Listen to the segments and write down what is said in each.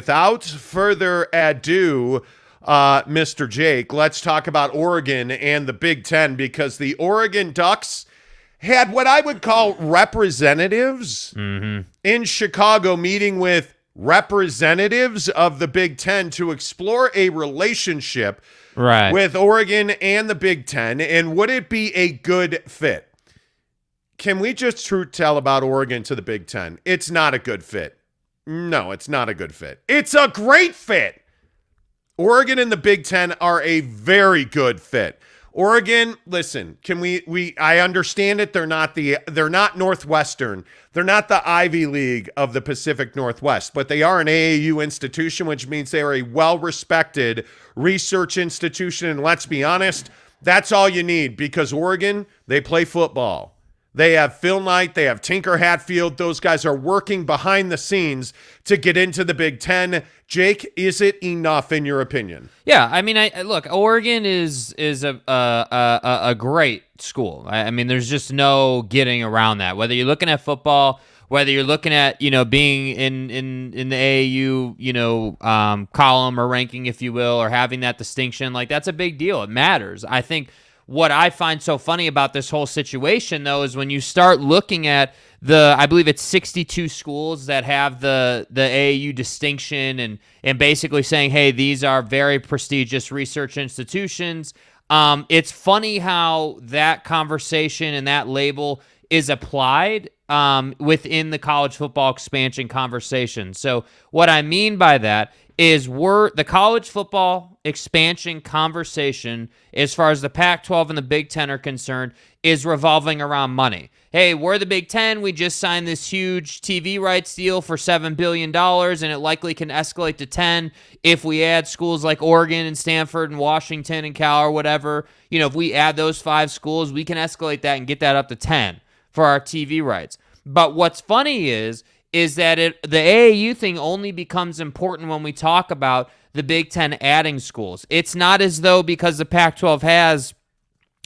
without further ado, Mr. Jake, let's talk about Oregon and the Big Ten, because the Oregon Ducks had what I would call representatives in Chicago meeting with representatives of the Big Ten to explore a relationship with Oregon and the Big Ten, and would it be a good fit? Can we just truth tell about Oregon to the Big Ten? It's not a good fit. No, it's not a good fit. It's a great fit. Oregon and the Big Ten are a very good fit. Oregon, listen, can we I understand it. They're not Northwestern. They're not the Ivy League of the Pacific Northwest, but they are an AAU institution, which means they are a well-respected research institution. And let's be honest, that's all you need, because Oregon, they play football. They have Phil Knight. They have Tinker Hatfield. Those guys are working behind the scenes to get into the Big Ten. Jake, is it enough in your opinion? Yeah, I mean, look, Oregon is a great school. I mean, there's just no getting around that. Whether you're looking at football, whether you're looking at being in the AAU column or ranking, if you will, or having that distinction, like that's a big deal. It matters. I think. What I find so funny about this whole situation, though, is when you start looking at I believe it's 62 schools that have the AAU distinction and basically saying, hey, these are very prestigious research institutions. It's funny how that conversation and that label is applied within the college football expansion conversation. So what I mean by that is the college football expansion conversation, as far as the Pac-12 and the Big Ten are concerned, is revolving around money. Hey, we're the Big Ten. We just signed this huge TV rights deal for $7 billion, and it likely can escalate to 10 if we add schools like Oregon and Stanford and Washington and Cal or whatever. If we add those 5 schools, we can escalate that and get that up to 10 for our TV rights. But what's funny is that the AAU thing only becomes important when we talk about the Big Ten adding schools. It's not as though because the Pac-12 has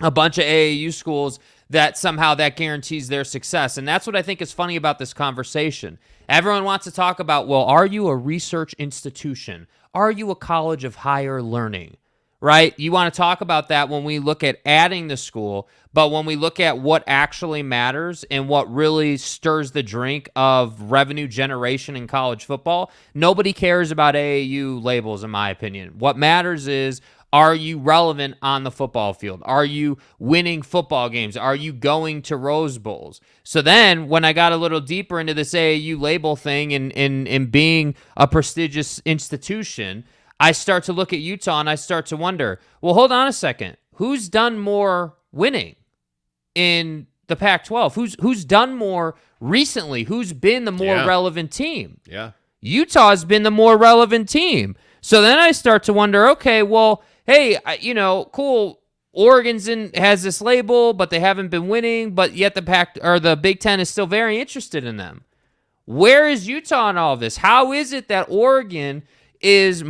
a bunch of AAU schools that somehow that guarantees their success. And that's what I think is funny about this conversation. Everyone wants to talk about, well, are you a research institution? Are you a college of higher learning? Right? You want to talk about that when we look at adding the school, but when we look at what actually matters and what really stirs the drink of revenue generation in college football, nobody cares about AAU labels, in my opinion. What matters is, are you relevant on the football field? Are you winning football games? Are you going to Rose Bowls? So then when I got a little deeper into this AAU label thing and being a prestigious institution, I start to look at Utah and I start to wonder, well, hold on a second. Who's done more winning in the Pac-12? Who's done more recently? Who's been the more relevant team? Yeah. Utah's been the more relevant team. So then I start to wonder, okay, well, hey, cool. Oregon's has this label, but they haven't been winning, but yet the Big Ten is still very interested in them. Where is Utah in all of this? How is it that Oregon is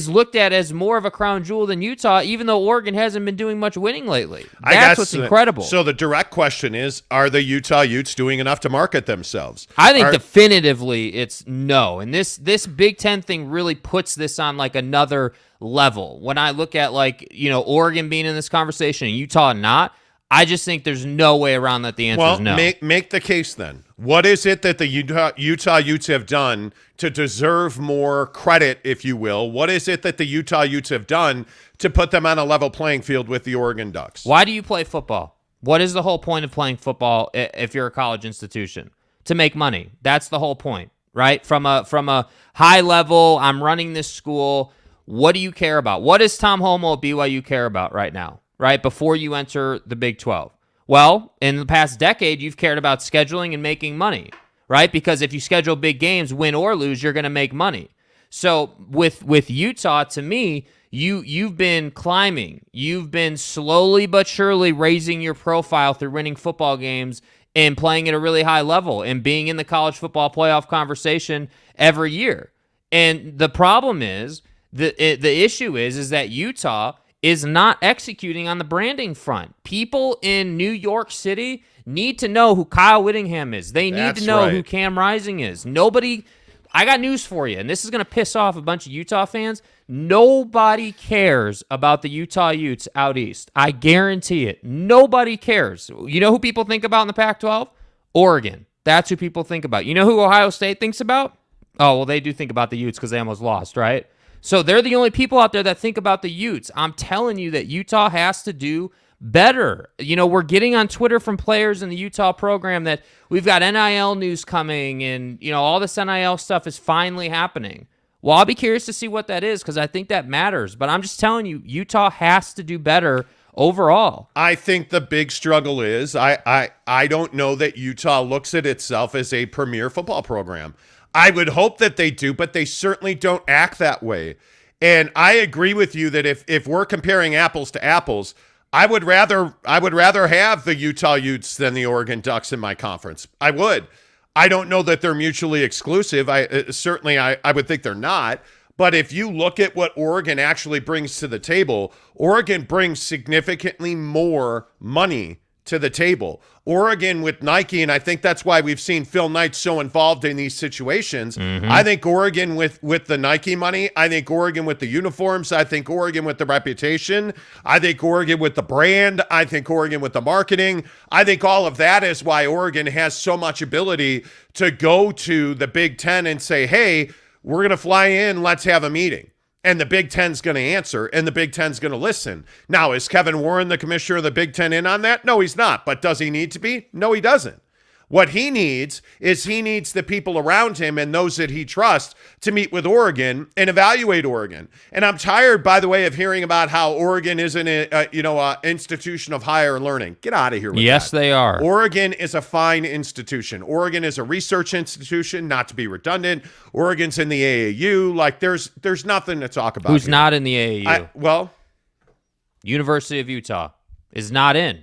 looked at as more of a crown jewel than Utah, even though Oregon hasn't been doing much winning lately? That's what's incredible. So the direct question is, are the Utah Utes doing enough to market themselves? I think definitively it's no. And this Big Ten thing really puts this on like another level. When I look at Oregon being in this conversation and Utah not, I just think there's no way around that. The answer is no. Make the case then. What is it that the Utah Utes have done to deserve more credit, if you will? What is it that the Utah Utes have done to put them on a level playing field with the Oregon Ducks? Why do you play football? What is the whole point of playing football if you're a college institution? To make money. That's the whole point, right? From a high level, I'm running this school. What do you care about? What does Tom Homo at BYU care about right now, right, before you enter the Big 12? Well, in the past decade, you've cared about scheduling and making money, right? Because if you schedule big games, win or lose, you're going to make money. So with Utah, to me, you've been climbing. You've been slowly but surely raising your profile through winning football games and playing at a really high level and being in the college football playoff conversation every year. And the problem is, the issue is that Utah is not executing on the branding front. People in New York City need to know who Kyle Whittingham is. They need to know who Cam Rising is. Nobody, I got news for you, and this is going to piss off a bunch of Utah fans. Nobody cares about the Utah Utes out east. I guarantee it. Nobody cares. You know who people think about in the Pac-12? Oregon. That's who people think about. You know who Ohio State thinks about? Oh, well, they do think about the Utes because they almost lost, right? So they're the only people out there that think about the Utes. I'm telling you that Utah has to do better. You know, we're getting on Twitter from players in the Utah program that we've got NIL news coming and, you know, all this NIL stuff is finally happening. Well, I'll be curious to see what that is because I think that matters. But I'm just telling you, Utah has to do better overall. I think the big struggle is I don't know that Utah looks at itself as a premier football program. I would hope that they do, but they certainly don't act that way. And I agree with you that if we're comparing apples to apples, I would rather have the Utah Utes than the Oregon Ducks in my conference. I would. I don't know that they're mutually exclusive. I would think they're not. But if you look at what Oregon actually brings to the table, Oregon brings significantly more money to the table. Oregon with Nike, and I think that's why we've seen Phil Knight so involved in these situations. Mm-hmm. I think Oregon with the Nike money, I think Oregon with the uniforms, I think Oregon with the reputation, I think Oregon with the brand, I think Oregon with the marketing. I think all of that is why Oregon has so much ability to go to the Big Ten and say, hey, we're going to fly in, let's have a meeting. And the Big Ten's going to answer, and the Big Ten's going to listen. Now, is Kevin Warren, the commissioner of the Big Ten, in on that? No, he's not. But does he need to be? No, he doesn't. What he needs is he needs the people around him and those that he trusts to meet with Oregon and evaluate Oregon. And I'm tired, by the way, of hearing about how Oregon isn't a institution of higher learning. Get out of here with that. Yes, they are. Oregon is a fine institution. Oregon is a research institution, not to be redundant. Oregon's in the AAU. Like, there's nothing to talk about. Who's here. not in the AAU? University of Utah is not in.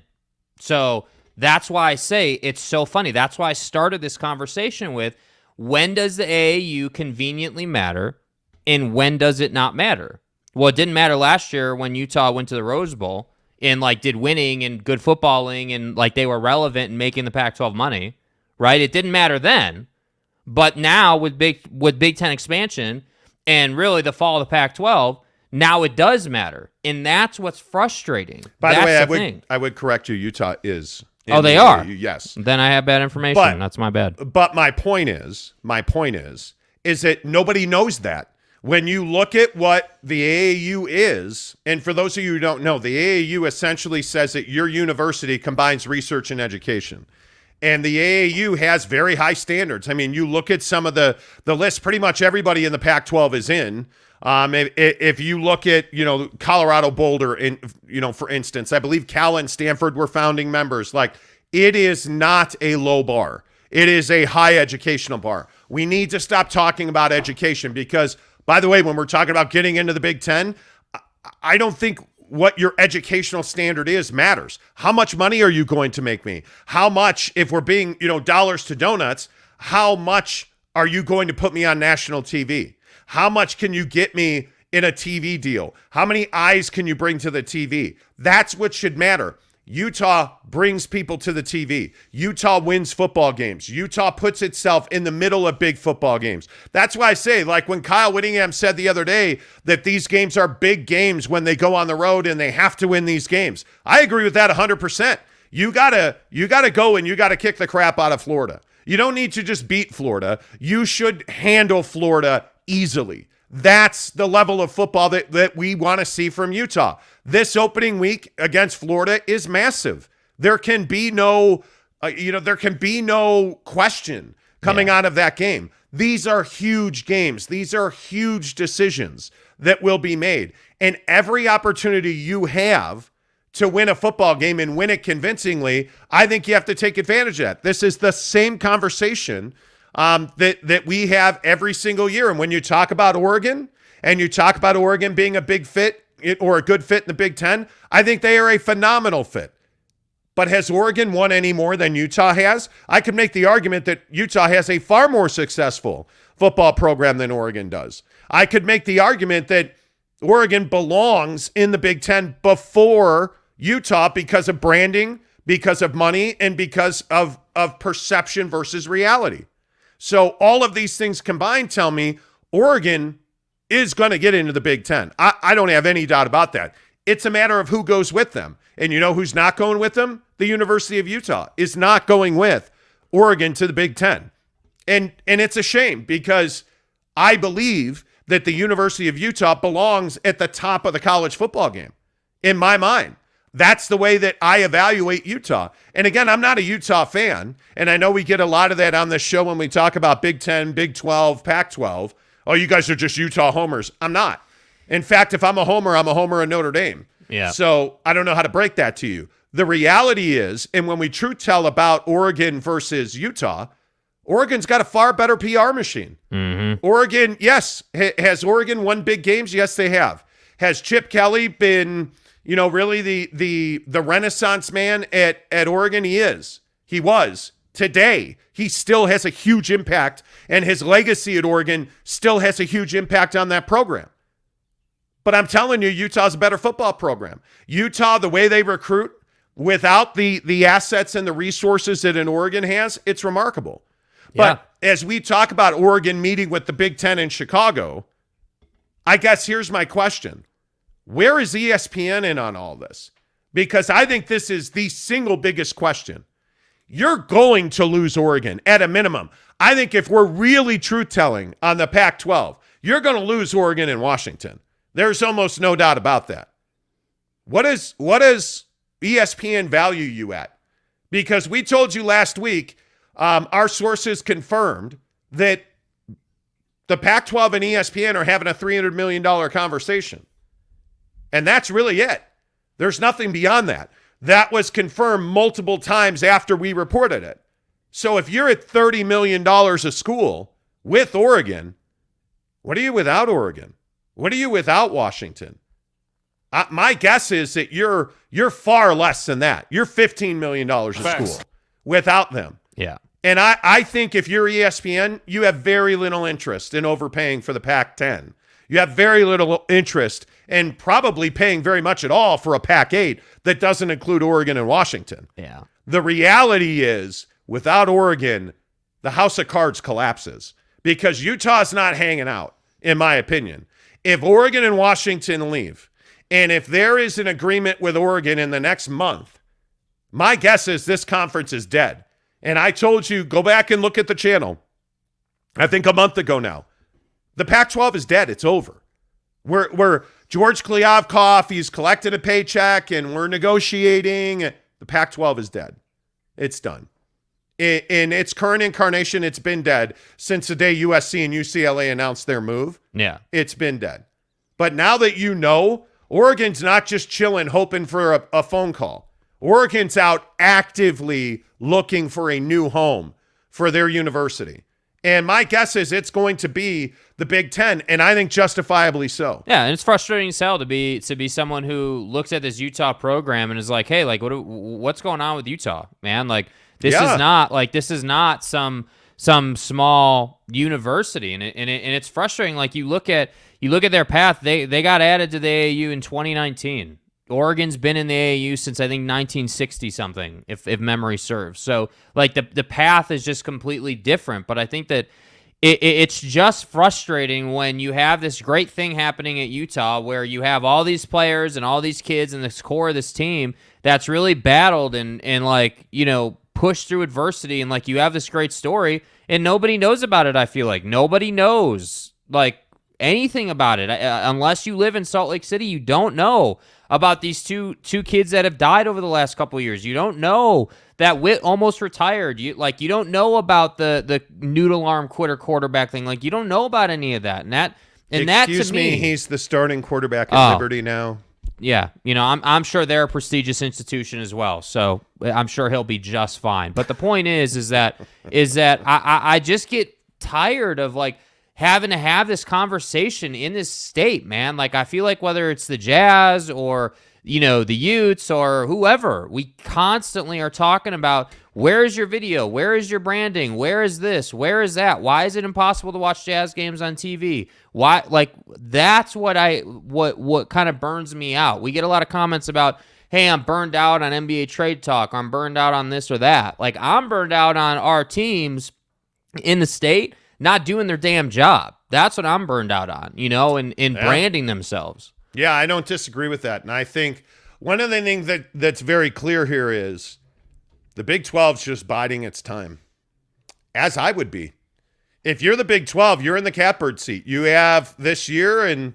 So that's why I say it's so funny. That's why I started this conversation with, when does the AAU conveniently matter and when does it not matter? Well, it didn't matter last year when Utah went to the Rose Bowl and did winning and good footballing and they were relevant and making the Pac-12 money, right? It didn't matter then. But now with Big Ten expansion and really the fall of the Pac-12, now it does matter. And that's what's frustrating. By the way, I would correct you. Utah is. Oh, they are? Yes. Then I have bad information. That's my bad. But my point is that nobody knows that. When you look at what the AAU is, and for those of you who don't know, the AAU essentially says that your university combines research and education. And the AAU has very high standards. I mean, you look at some of the list, pretty much everybody in the Pac-12 is in. If you look at, Colorado Boulder, for instance, I believe Cal and Stanford were founding members. It is not a low bar. It is a high educational bar. We need to stop talking about education because, by the way, when we're talking about getting into the Big Ten, I don't think what your educational standard is matters. How much money are you going to make me? How much, if we're being, dollars to donuts, how much are you going to put me on national TV? How much can you get me in a TV deal? How many eyes can you bring to the TV? That's what should matter. Utah brings people to the TV. Utah wins football games. Utah puts itself in the middle of big football games. That's why I say, when Kyle Whittingham said the other day that these games are big games when they go on the road and they have to win these games. I agree with that 100%. You gotta go and you gotta kick the crap out of Florida. You don't need to just beat Florida. You should handle Florida easily. That's the level of football that we want to see from Utah. This opening week against Florida is massive. There can be no, question coming out of that game. These are huge games. These are huge decisions that will be made. And every opportunity you have to win a football game and win it convincingly, I think you have to take advantage of that. This is the same conversation that we have every single year. And when you talk about Oregon and you talk about Oregon being a big fit or a good fit in the Big Ten, I think they are a phenomenal fit. But has Oregon won any more than Utah has? I could make the argument that Utah has a far more successful football program than Oregon does. I could make the argument that Oregon belongs in the Big Ten before Utah because of branding, because of money, and because of perception versus reality. So all of these things combined tell me Oregon is going to get into the Big Ten. I don't have any doubt about that. It's a matter of who goes with them. And you know who's not going with them? The University of Utah is not going with Oregon to the Big Ten. And it's a shame because I believe that the University of Utah belongs at the top of the college football game in my mind. That's the way that I evaluate Utah. And again, I'm not a Utah fan, and I know we get a lot of that on this show when we talk about Big 10, Big 12, Pac-12. Oh, you guys are just Utah homers. I'm not. In fact, if I'm a homer of Notre Dame. Yeah. So I don't know how to break that to you. The reality is, and when we truth tell about Oregon versus Utah, Oregon's got a far better PR machine. Mm-hmm. Oregon, yes. Has Oregon won big games? Yes, they have. Has Chip Kelly been, really the Renaissance man at Oregon? He is. He was. Today, he still has a huge impact, and his legacy at Oregon still has a huge impact on that program. But I'm telling you, Utah's a better football program. Utah, the way they recruit, without the assets and the resources that an Oregon has, it's remarkable. Yeah. But as we talk about Oregon meeting with the Big Ten in Chicago, I guess here's my question. Where is ESPN in on all this? Because I think this is the single biggest question. You're going to lose Oregon at a minimum. I think if we're really truth-telling on the Pac-12, you're going to lose Oregon and Washington. There's almost no doubt about that. What does ESPN value you at? Because we told you last week, our sources confirmed that the Pac-12 and ESPN are having a $300 million conversation. And that's really it. There's nothing beyond that. That was confirmed multiple times after we reported it. So if you're at $30 million a school with Oregon, what are you without Oregon? What are you without Washington? My guess is that you're far less than that. You're $15 million a school without them. Yeah. And I think if you're ESPN, you have very little interest in overpaying for the Pac-10. You have very little interest in probably paying very much at all for a Pac-8 that doesn't include Oregon and Washington. Yeah. The reality is, without Oregon, the house of cards collapses because Utah's not hanging out, in my opinion. If Oregon and Washington leave, and if there is an agreement with Oregon in the next month, my guess is this conference is dead. And I told you, go back and look at the channel. I think a month ago now. The Pac-12 is dead. It's over. We're George Kliavkoff, he's collected a paycheck, and we're negotiating. The Pac-12 is dead. It's done. In its current incarnation, it's been dead since the day USC and UCLA announced their move. Yeah. It's been dead. But now that you know, Oregon's not just chilling, hoping for a phone call. Oregon's out actively looking for a new home for their university. And my guess is it's going to be the Big Ten, and I think justifiably so. Yeah, and it's frustrating as hell to be someone who looks at this Utah program and is like, hey, like what's going on with Utah, man? Like this is not some small university, and it's frustrating. Like you look at their path. They got added to the AAU in 2019. Oregon's been in the AAU since I think 1960 something, if memory serves. So like the path is just completely different. But I think that it's just frustrating when you have this great thing happening at Utah where you have all these players and all these kids and this core of this team that's really battled and like, pushed through adversity, and like you have this great story and nobody knows about it. I feel like nobody knows like anything about it unless you live in Salt Lake City. You don't know about these two kids that have died over the last couple of years. You don't know that Witt almost retired. You don't know about the noodle arm quitter quarterback thing. Like you don't know about any of that. Excuse me, he's the starting quarterback at Liberty now. Yeah, I'm sure they're a prestigious institution as well, so I'm sure he'll be just fine. But the point is that I just get tired of like having to have this conversation in this state, man. Like I feel like whether it's the Jazz or the Utes or whoever, we constantly are talking about where is your video, where is your branding, where is this, where is that, why is it impossible to watch Jazz games on TV? Why? Like that's what kind of burns me out. We get a lot of comments about, hey, I'm burned out on NBA trade talk, or I'm burned out on this or that. Like I'm burned out on our teams in the state not doing their damn job. That's what I'm burned out on, and branding themselves. Yeah, I don't disagree with that. And I think one of the things that's very clear here is the Big 12's just biding its time, as I would be. If you're the Big 12, you're in the catbird seat. You have this year, and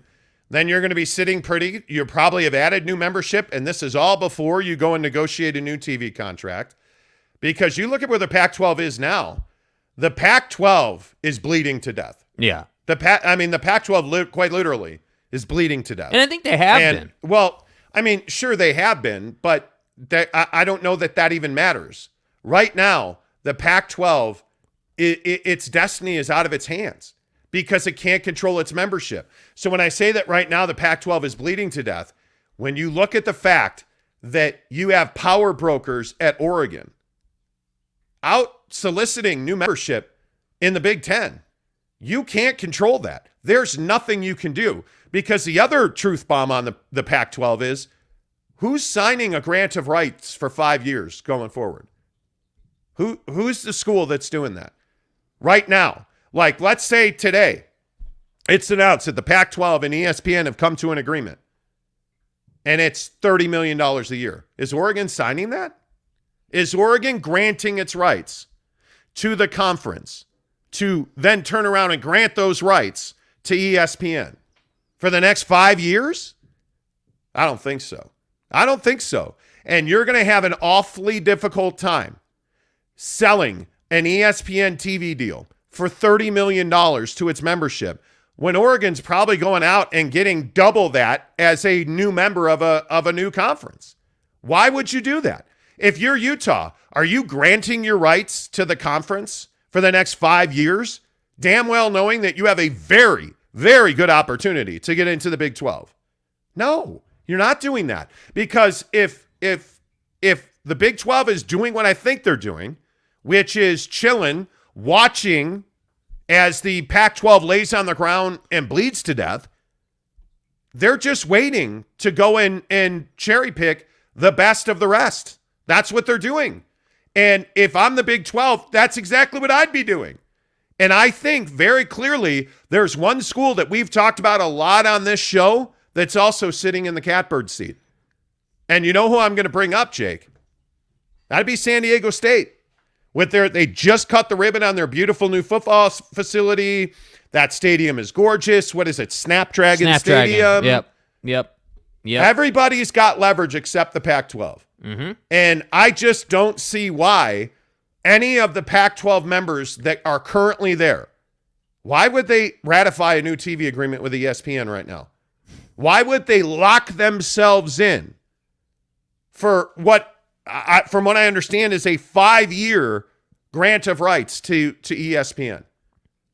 then you're going to be sitting pretty. You probably have added new membership, and this is all before you go and negotiate a new TV contract. Because you look at where the Pac-12 is now. The Pac-12 is bleeding to death. Yeah. The Pac-12 quite literally is bleeding to death. And I think they have been. Well, sure they have been, but I don't know that even matters. Right now, the Pac-12, its destiny is out of its hands because it can't control its membership. So when I say that right now the Pac-12 is bleeding to death, when you look at the fact that you have power brokers at Oregon out soliciting new membership in the Big Ten, you can't control that. There's nothing you can do because the other truth bomb on the Pac-12 is who's signing a grant of rights for 5 years going forward? Who's the school that's doing that right now? Like, let's say today it's announced that the Pac-12 and ESPN have come to an agreement and it's $30 million a year. Is Oregon signing that? Is Oregon granting its rights to the conference to then turn around and grant those rights to ESPN for the next 5 years? I don't think so. And you're going to have an awfully difficult time selling an ESPN TV deal for $30 million to its membership when Oregon's probably going out and getting double that as a new member of a new conference. Why would you do that? If you're Utah, are you granting your rights to the conference for the next 5 years, damn well knowing that you have a very, very good opportunity to get into the Big 12? No, you're not doing that. Because if the Big 12 is doing what I think they're doing, which is chilling, watching as the Pac-12 lays on the ground and bleeds to death, they're just waiting to go in and cherry pick the best of the rest. That's what they're doing. And if I'm the Big 12, that's exactly what I'd be doing. And I think very clearly there's one school that we've talked about a lot on this show that's also sitting in the catbird seat. And you know who I'm going to bring up, Jake? That'd be San Diego State. They just cut the ribbon on their beautiful new football facility. That stadium is gorgeous. What is it? Snapdragon Stadium. Yep. Everybody's got leverage except the Pac-12. Mm-hmm. And I just don't see why any of the Pac-12 members that are currently there, why would they ratify a new TV agreement with ESPN right now? Why would they lock themselves in for what, from what I understand, is a 5-year grant of rights to ESPN?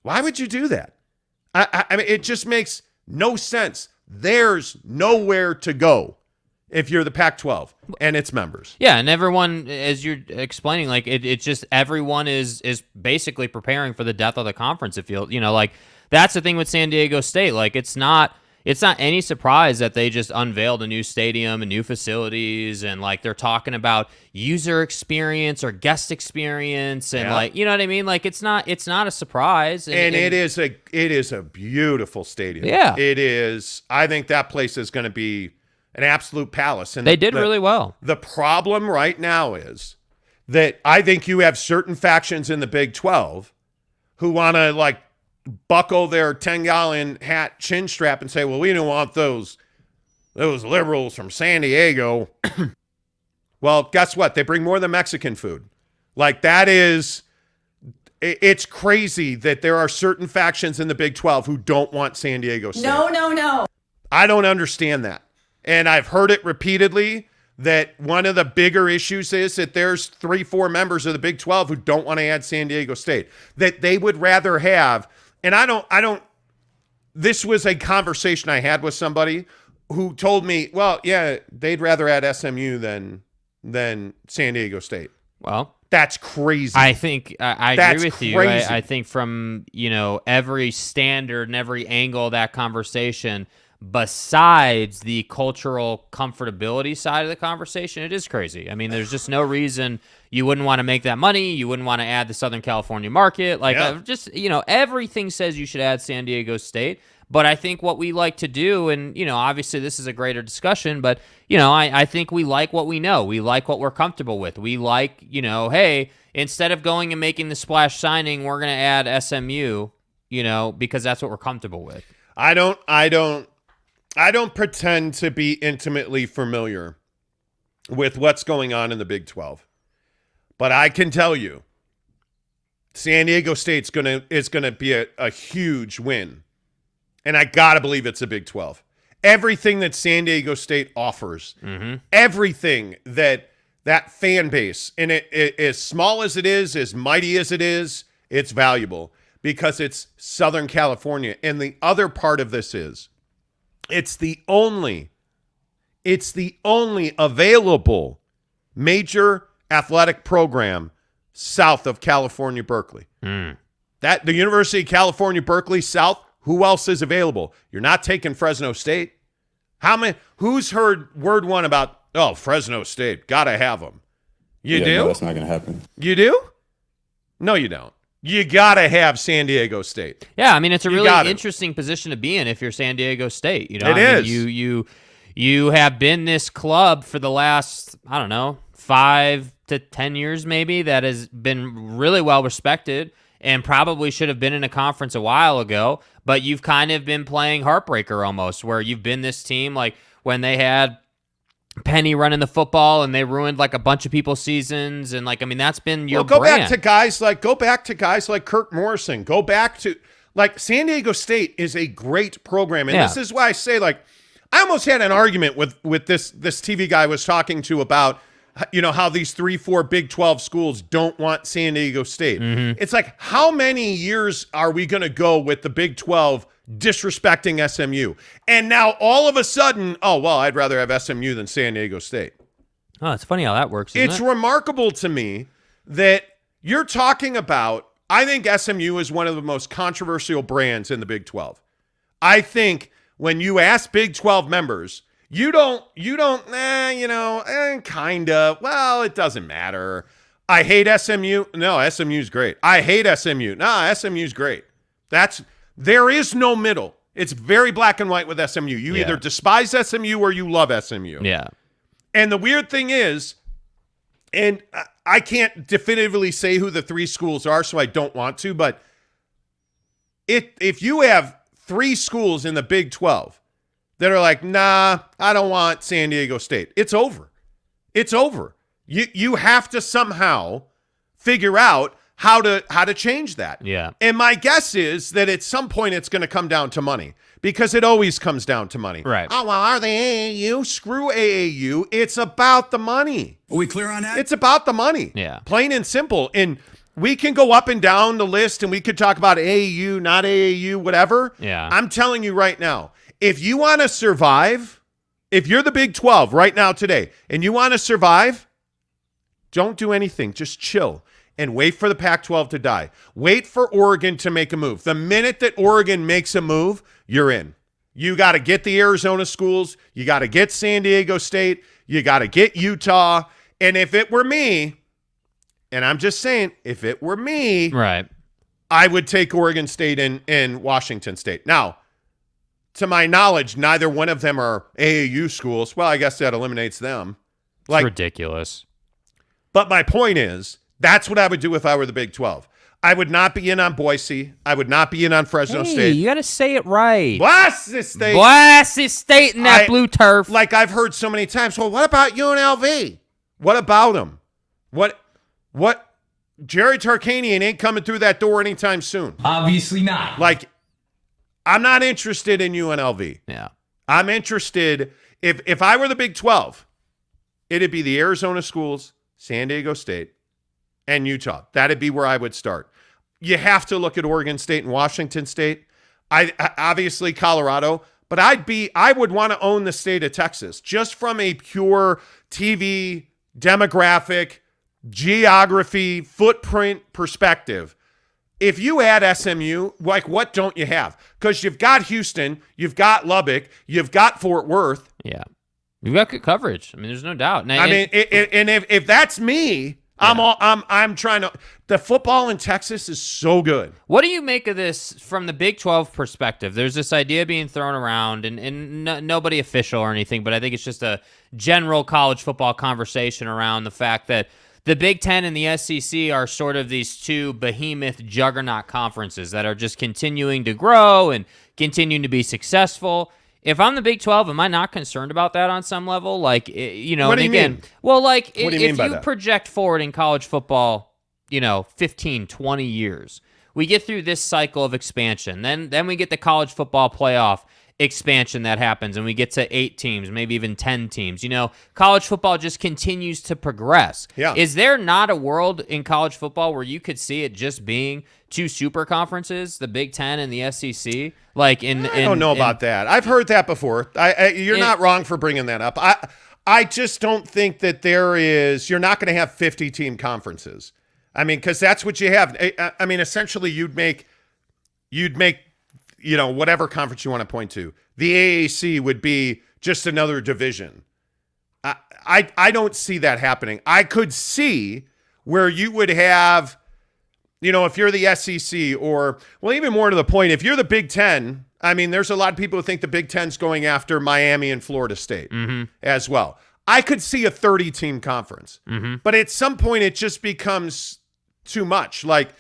Why would you do that? I mean, it just makes no sense. There's nowhere to go if you're the Pac-12 and its members. Yeah, and everyone, as you're explaining, like it's just everyone is basically preparing for the death of the conference. If that's the thing with San Diego State. Like it's not any surprise that they just unveiled a new stadium and new facilities, and like they're talking about user experience or guest experience, and like, you know what I mean? Like it's not a surprise. And it is a beautiful stadium. Yeah, it is. I think that place is going to be an absolute palace. And they did really well. The problem right now is that I think you have certain factions in the Big 12 who want to like buckle their 10-gallon hat chin strap and say, well, we don't want those liberals from San Diego. Well, guess what? They bring more than Mexican food. Like it's crazy that there are certain factions in the Big 12 who don't want San Diego State. No. I don't understand that. And I've heard it repeatedly that one of the bigger issues is that there's 3-4 members of the Big 12 who don't want to add San Diego State, that they would rather have. And I don't, this was a conversation I had with somebody who told me, well, yeah, they'd rather add SMU than San Diego State. Well, that's crazy. I think I agree with you. Crazy. I think from, every standard and every angle of that conversation, besides the cultural comfortability side of the conversation, it is crazy. I mean, there's just no reason you wouldn't want to make that money. You wouldn't want to add the Southern California market. Like, just, everything says you should add San Diego State. But I think what we like to do, and, obviously this is a greater discussion, but, I think we like what we know. We like what we're comfortable with. We like, hey, instead of going and making the splash signing, we're going to add SMU, because that's what we're comfortable with. I don't pretend to be intimately familiar with what's going on in the Big 12. But I can tell you, San Diego State's is gonna be a huge win. And I gotta believe it's a Big 12. Everything that San Diego State offers, everything that fan base, and it as small as it is, as mighty as it is, it's valuable because it's Southern California. And the other part of this is, it's the only available major athletic program south of California, Berkeley. That the University of California, Berkeley South, who else is available? You're not taking Fresno State. Who's heard word one about, Fresno State, gotta have them? You do? No, that's not going to happen. You do? No, you don't. You gotta have San Diego State. Yeah, I mean, it's a really interesting position to be in if you're San Diego State. It is. You have been this club for the last, 5 to 10 years maybe, that has been really well respected and probably should have been in a conference a while ago, but you've kind of been playing heartbreaker almost, where you've been this team like when they had Penny running the football and they ruined like a bunch of people's seasons, and that's been your go brand. back to guys like Kirk Morrison. Go back to San Diego State is a great program, and this is why I say I almost had an argument with this TV guy I was talking to about how these 3-4 Big 12 schools don't want San Diego State. It's like, how many years are we going to go with the Big 12 disrespecting SMU? And now all of a sudden, I'd rather have SMU than San Diego State. Oh, it's funny how that works, isn't It's it? remarkable to me that you're talking about, I think SMU is one of the most controversial brands in the Big 12. I think when you ask Big 12 members, kind of, it doesn't matter. I hate SMU. No, SMU's great. I hate SMU. No, SMU's great. There is no middle. It's very black and white with SMU. You either despise SMU or you love SMU. Yeah. And the weird thing is, and I can't definitively say who the 3 schools are, so I don't want to, but if you have 3 schools in the Big 12 that are like, nah, I don't want San Diego State, it's over. It's over. You have to somehow figure out how to change that. Yeah. And my guess is that at some point it's going to come down to money, because it always comes down to money. Right. Oh, well, are they AAU? Screw AAU. It's about the money. Are we clear on that? It's about the money. Yeah. Plain and simple. And we can go up and down the list and we could talk about AAU, not AAU, whatever. Yeah. I'm telling you right now, if you want to survive, if you're the Big 12 right now today and you want to survive, don't do anything. Just chill and wait for the Pac-12 to die. Wait for Oregon to make a move. The minute that Oregon makes a move, you're in. You got to get the Arizona schools. You got to get San Diego State. You got to get Utah. And if it were me, and I'm just saying, if it were me, right, I would take Oregon State and Washington State. Now, to my knowledge, neither one of them are AAU schools. Well, I guess that eliminates them. It's ridiculous. But my point is, that's what I would do if I were the Big 12. I would not be in on Boise. I would not be in on Fresno State. You got to say it right. Blast this state. Blast this state in that blue turf. Like I've heard so many times, well, what about UNLV? What about them? What? Jerry Tarkanian ain't coming through that door anytime soon. Obviously not. Like, I'm not interested in UNLV. Yeah. I'm interested, if I were the Big 12, it'd be the Arizona schools, San Diego State, and Utah. That'd be where I would start. You have to look at Oregon State and Washington State. I obviously Colorado, but I would want to own the state of Texas just from a pure TV, demographic, geography, footprint perspective. if you add SMU, like what don't you have? Because you've got Houston, you've got Lubbock, you've got Fort Worth. Yeah. You've got good coverage. I mean, there's no doubt. And if that's me, I'm trying to. The football in Texas is so good. What do you make of this from the Big 12 perspective? There's this idea being thrown around, and nobody official or anything, but I think it's just a general college football conversation around the fact that the Big Ten and the SEC are sort of these two behemoth juggernaut conferences that are just continuing to grow and continuing to be successful. If I'm the Big 12, am I not concerned about that on some level? Like, you know, what do you mean? Well, like, what do you mean by if you that? project forward in college football, 15, 20 years, we get through this cycle of expansion. Then we get the college football playoff expansion that happens, and we get to 8 teams, maybe even 10 teams. College football just continues to progress. Yeah. Is there not a world in college football where you could see it just being 2 super conferences, the Big Ten and the SEC? I don't know about that. I've heard that before. You're not wrong for bringing that up. I just don't think that you're not going to have 50-team conferences. I mean, because that's what you have. I mean, essentially you'd make whatever conference you want to point to. The AAC would be just another division. I don't see that happening. I could see where you would have, if you're the SEC or, well, even more to the point, if you're the Big Ten, I mean, there's a lot of people who think the Big Ten's going after Miami and Florida State as well. I could see a 30-team conference, but at some point it just becomes too much. Like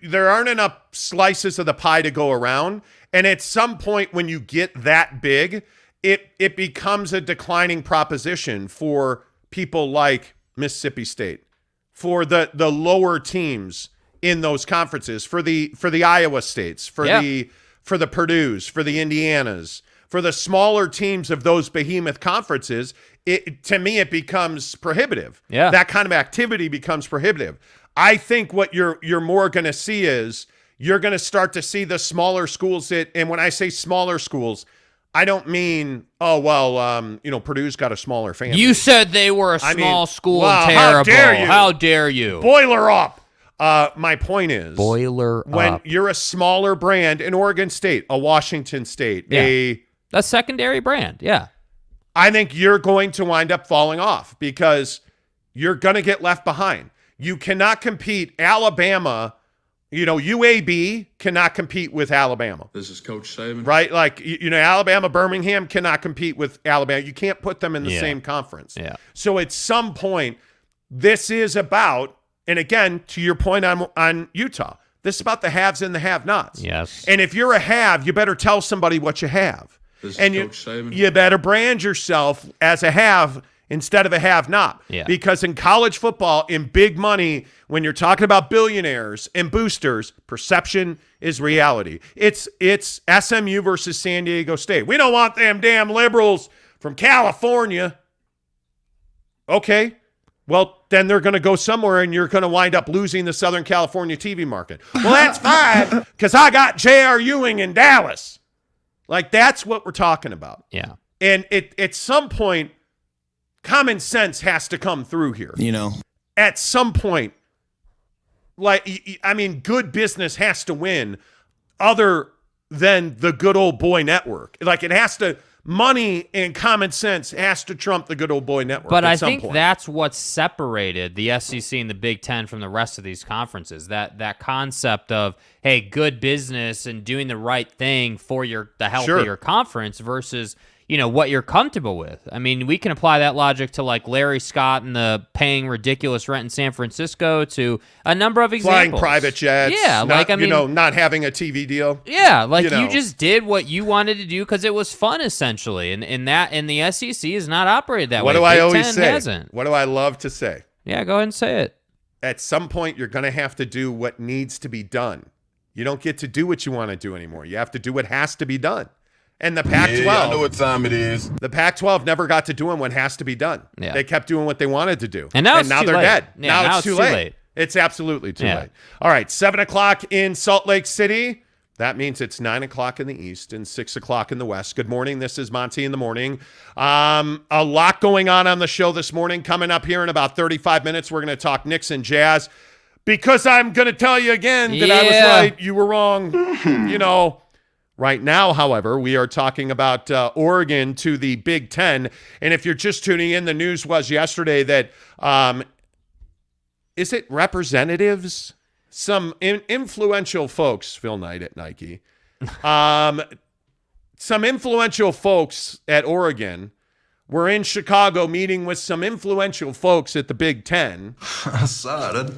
there aren't enough slices of the pie to go around. And at some point when you get that big, it becomes a declining proposition for people like Mississippi State, for the lower teams in those conferences, for the Iowa States, for the Purdues, for the Indianas, for the smaller teams of those behemoth conferences. To me, it becomes prohibitive. Yeah. That kind of activity becomes prohibitive. I think what you're more going to see is you're going to start to see the smaller schools and when I say smaller schools, I don't mean, Purdue's got a smaller fan. You said they were a small school well, and terrible. How dare you? How dare you? Boiler up. My point is, when you're a smaller brand, an Oregon State, a Washington State, a secondary brand, I think you're going to wind up falling off because you're going to get left behind. You cannot compete. Alabama, UAB cannot compete with Alabama. This is Coach Saban. Right? Like, Alabama, Birmingham cannot compete with Alabama. You can't put them in the same conference. Yeah. So at some point, this is about, and again, to your point on Utah, this is about the haves and the have-nots. Yes. And if you're a have, you better tell somebody what you have. This is and Coach Saban. You better brand yourself as a have instead of a have-not. Yeah. Because in college football, in big money, when you're talking about billionaires and boosters, perception is reality. It's SMU versus San Diego State. We don't want them damn liberals from California. Okay. Well, then they're going to go somewhere and you're going to wind up losing the Southern California TV market. Well, that's fine because I got J.R. Ewing in Dallas. Like, that's what we're talking about. Yeah. And at some point, common sense has to come through here. At some point, good business has to win other than the good old boy network. Like, it has to, money and common sense has to trump the good old boy network. But I some think point. that's what separated the SEC and the Big Ten from the rest of these conferences. That concept of, hey, good business and doing the right thing for the health of your conference versus, what you're comfortable with. I mean, we can apply that logic to like Larry Scott and the paying ridiculous rent in San Francisco to a number of examples. Flying private jets. Yeah, not having a TV deal. Yeah, like you just did what you wanted to do because it was fun, essentially. And the SEC is not operated that way. What do I always Ten say? Hasn't. What do I love to say? Yeah, go ahead and say it. At some point, you're going to have to do what needs to be done. You don't get to do what you want to do anymore. You have to do what has to be done. And the Pac-12, I know what time it is. The Pac-12 never got to doing what has to be done. Yeah. They kept doing what they wanted to do. And now they're late. dead. Yeah, now it's too late. It's absolutely too late. All right, 7 o'clock in Salt Lake City. That means it's 9 o'clock in the East and 6 o'clock in the West. Good morning. This is Monty in the Morning. A lot going on the show this morning. Coming up here in about 35 minutes, we're going to talk Knicks and Jazz. Because I'm going to tell you again that I was right. You were wrong. Right now, however, we are talking about Oregon to the Big Ten. And if you're just tuning in, the news was yesterday that, is it representatives? Some influential folks, Phil Knight at Nike, some influential folks at Oregon were in Chicago meeting with some influential folks at the Big Ten,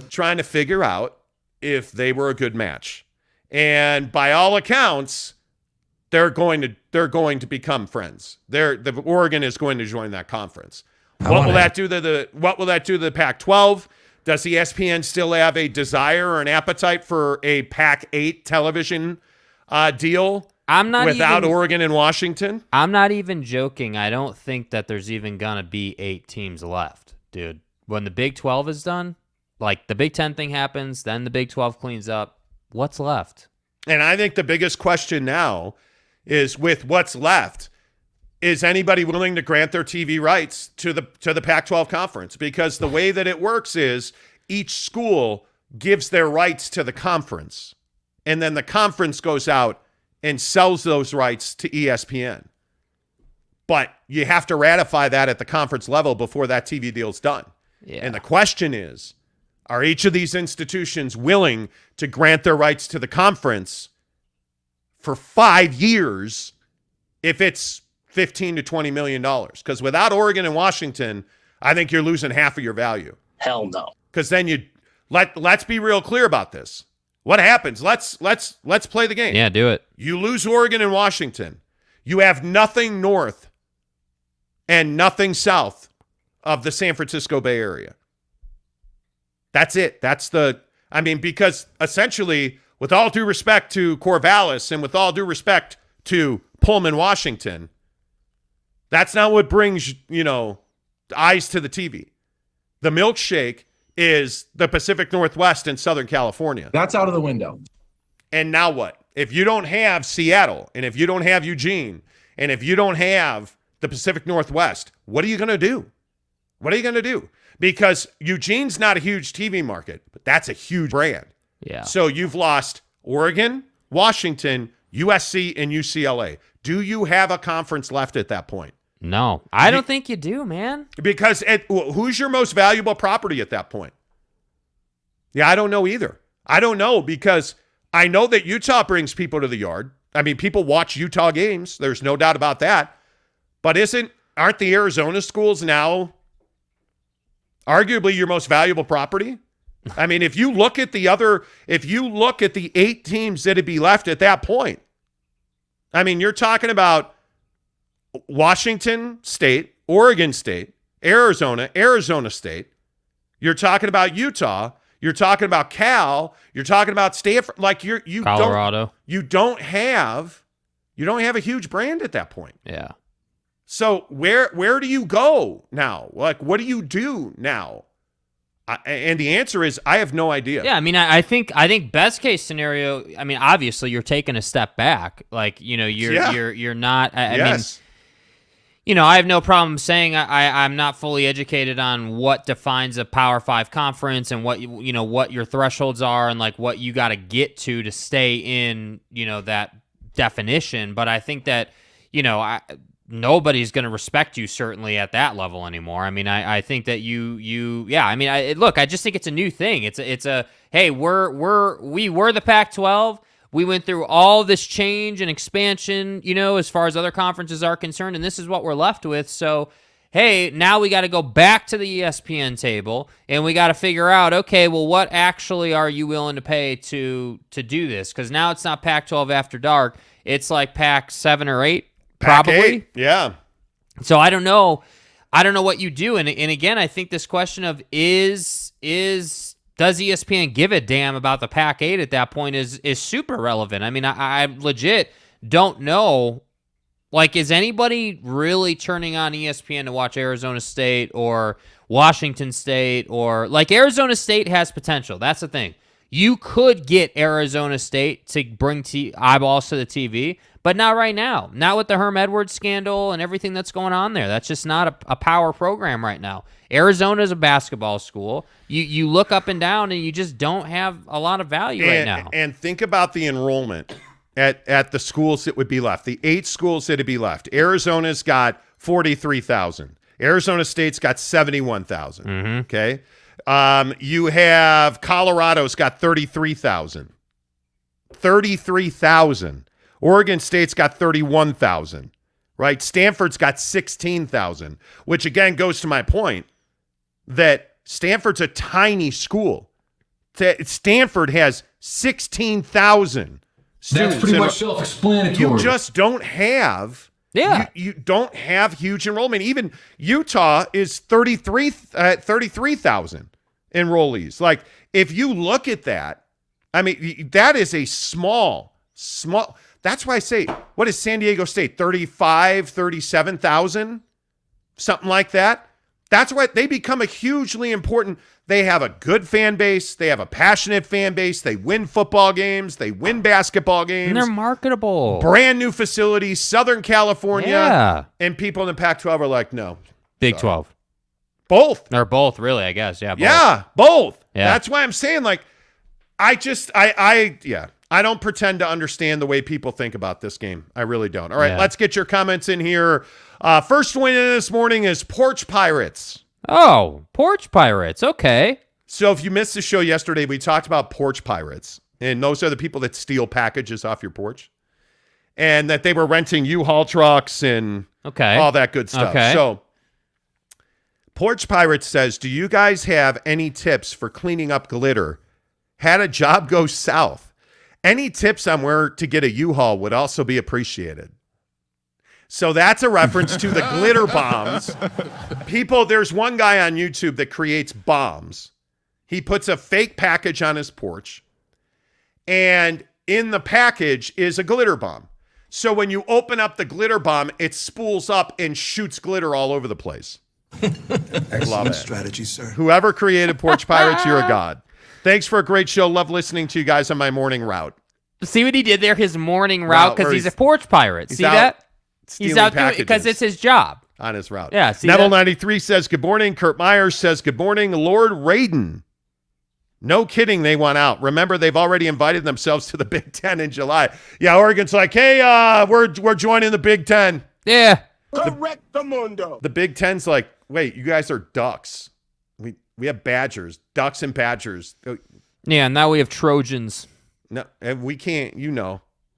trying to figure out if they were a good match. And by all accounts, they're going to become friends. The Oregon is going to join that conference. What will that do to the Pac-12? Does ESPN still have a desire or an appetite for a Pac-8 television deal? Without Oregon and Washington? I'm not even joking. I don't think that there's even going to be 8 teams left, dude. When the Big 12 is done, like the Big 10 thing happens, then the Big 12 cleans up. What's left? And I think the biggest question now is, with what's left, is anybody willing to grant their TV rights to the Pac-12 conference? Because the way that it works is each school gives their rights to the conference, and then the conference goes out and sells those rights to ESPN. But you have to ratify that at the conference level before that TV deal's done. Yeah. And the question is, are each of these institutions willing to grant their rights to the conference for 5 years if it's $15 to $20 million? Because without Oregon and Washington, I think you're losing half of your value. Hell no. Because then let's be real clear about this. What happens? Let's play the game. Yeah, do it. You lose Oregon and Washington. You have nothing north and nothing south of the San Francisco Bay Area. That's it. Because essentially, with all due respect to Corvallis and with all due respect to Pullman, Washington, that's not what brings, eyes to the TV. The milkshake is the Pacific Northwest and Southern California. That's out of the window. And now what? If you don't have Seattle, and if you don't have Eugene, and if you don't have the Pacific Northwest, what are you going to do? What are you going to do? Because Eugene's not a huge TV market, but that's a huge brand. Yeah. So you've lost Oregon, Washington, USC, and UCLA. Do you have a conference left at that point? No, I don't think you do, man. Because who's your most valuable property at that point? Yeah, I don't know either. I don't know, because I know that Utah brings people to the yard. I mean, people watch Utah games. There's no doubt about that. But aren't the Arizona schools now arguably your most valuable property? I mean, if you look at the 8 teams that'd be left at that point, I mean, you're talking about Washington State, Oregon State, Arizona State. You're talking about Utah. You're talking about Cal. You're talking about Stanford. Like Colorado. You don't have a huge brand at that point. Yeah. So where do you go now? Like, what do you do now? And the answer is, I have no idea. Yeah, I mean, I think best case scenario. I mean, obviously, you're taking a step back. Like, you're not. I mean, I have no problem saying I'm not fully educated on what defines a Power 5 conference and what what your thresholds are and like what you got to get to stay in that definition. But I think that nobody's going to respect you certainly at that level anymore. I mean, I think that I mean, look, I just think it's a new thing. It's a hey, we were the Pac-12. We went through all this change and expansion, as far as other conferences are concerned, and this is what we're left with. So, hey, now we got to go back to the ESPN table, and we got to figure out, okay, well, what actually are you willing to pay to do this? Because now it's not Pac-12 After Dark. It's like Pac-7 or 8, probably. Pac-8, yeah. So I don't know what you do. And again, I think this question of does ESPN give a damn about the Pac-8 at that point is super relevant. I mean, I legit don't know. Like, is anybody really turning on ESPN to watch Arizona State or Washington State? Or, like, Arizona State has potential. That's the thing. You could get Arizona State to bring eyeballs to the TV, but not right now. Not with the Herm Edwards scandal and everything that's going on there. That's just not a power program right now. Arizona is a basketball school. You look up and down, and you just don't have a lot of value right now. And think about the enrollment at the schools that would be left. The 8 schools that would be left. Arizona's got 43,000. Arizona State's got 71,000. Okay. You have Colorado's got 33,000. 33,000. Oregon State's got 31,000. Right? Stanford's got 16,000, which again goes to my point that Stanford's a tiny school. Stanford has 16,000 students. That's pretty much self-explanatory. You just don't have you don't have huge enrollment. Even Utah is 33,000 enrollees. Like, if you look at that, I mean, that is a small. That's why I say, what is San Diego State? 37,000? Something like that. That's why they become a hugely important. They have a good fan base. They have a passionate fan base. They win football games. They win basketball games. And they're marketable. Brand new facilities, Southern California. Yeah. And people in the Pac-12 are like, no. Big 12. Both. Or both, really, I guess. Yeah, both. Yeah, both. Yeah. That's why I'm saying, like, I don't pretend to understand the way people think about this game. I really don't. All right, let's get your comments in here. First win this morning is Porch Pirates. Oh, Porch Pirates. Okay. So if you missed the show yesterday, we talked about Porch Pirates. And those are the people that steal packages off your porch. And that they were renting U-Haul trucks and all that good stuff. Okay. So Porch Pirates says, do you guys have any tips for cleaning up glitter? Had a job go south. Any tips on where to get a U-Haul would also be appreciated. So that's a reference to the glitter bombs. People, there's one guy on YouTube that creates bombs. He puts a fake package on his porch, and in the package is a glitter bomb. So when you open up the glitter bomb, it spools up and shoots glitter all over the place. Excellent strategy, sir. Whoever created Porch Pirates, you're a god. Thanks for a great show. Love listening to you guys on my morning route. See what he did there? His morning route, because he's a porch pirate. See that? He's out doing it because it's his job. On his route. Yeah. See Neville 93 says good morning. Kurt Myers says good morning. Lord Raiden. No kidding, they want out. Remember, they've already invited themselves to the Big Ten in July. Yeah, Oregon's like, hey, we're joining the Big Ten. Yeah. Correctamundo. The Big Ten's like, wait, you guys are ducks. We have badgers, ducks and badgers. Yeah, now we have Trojans. No, and we can't,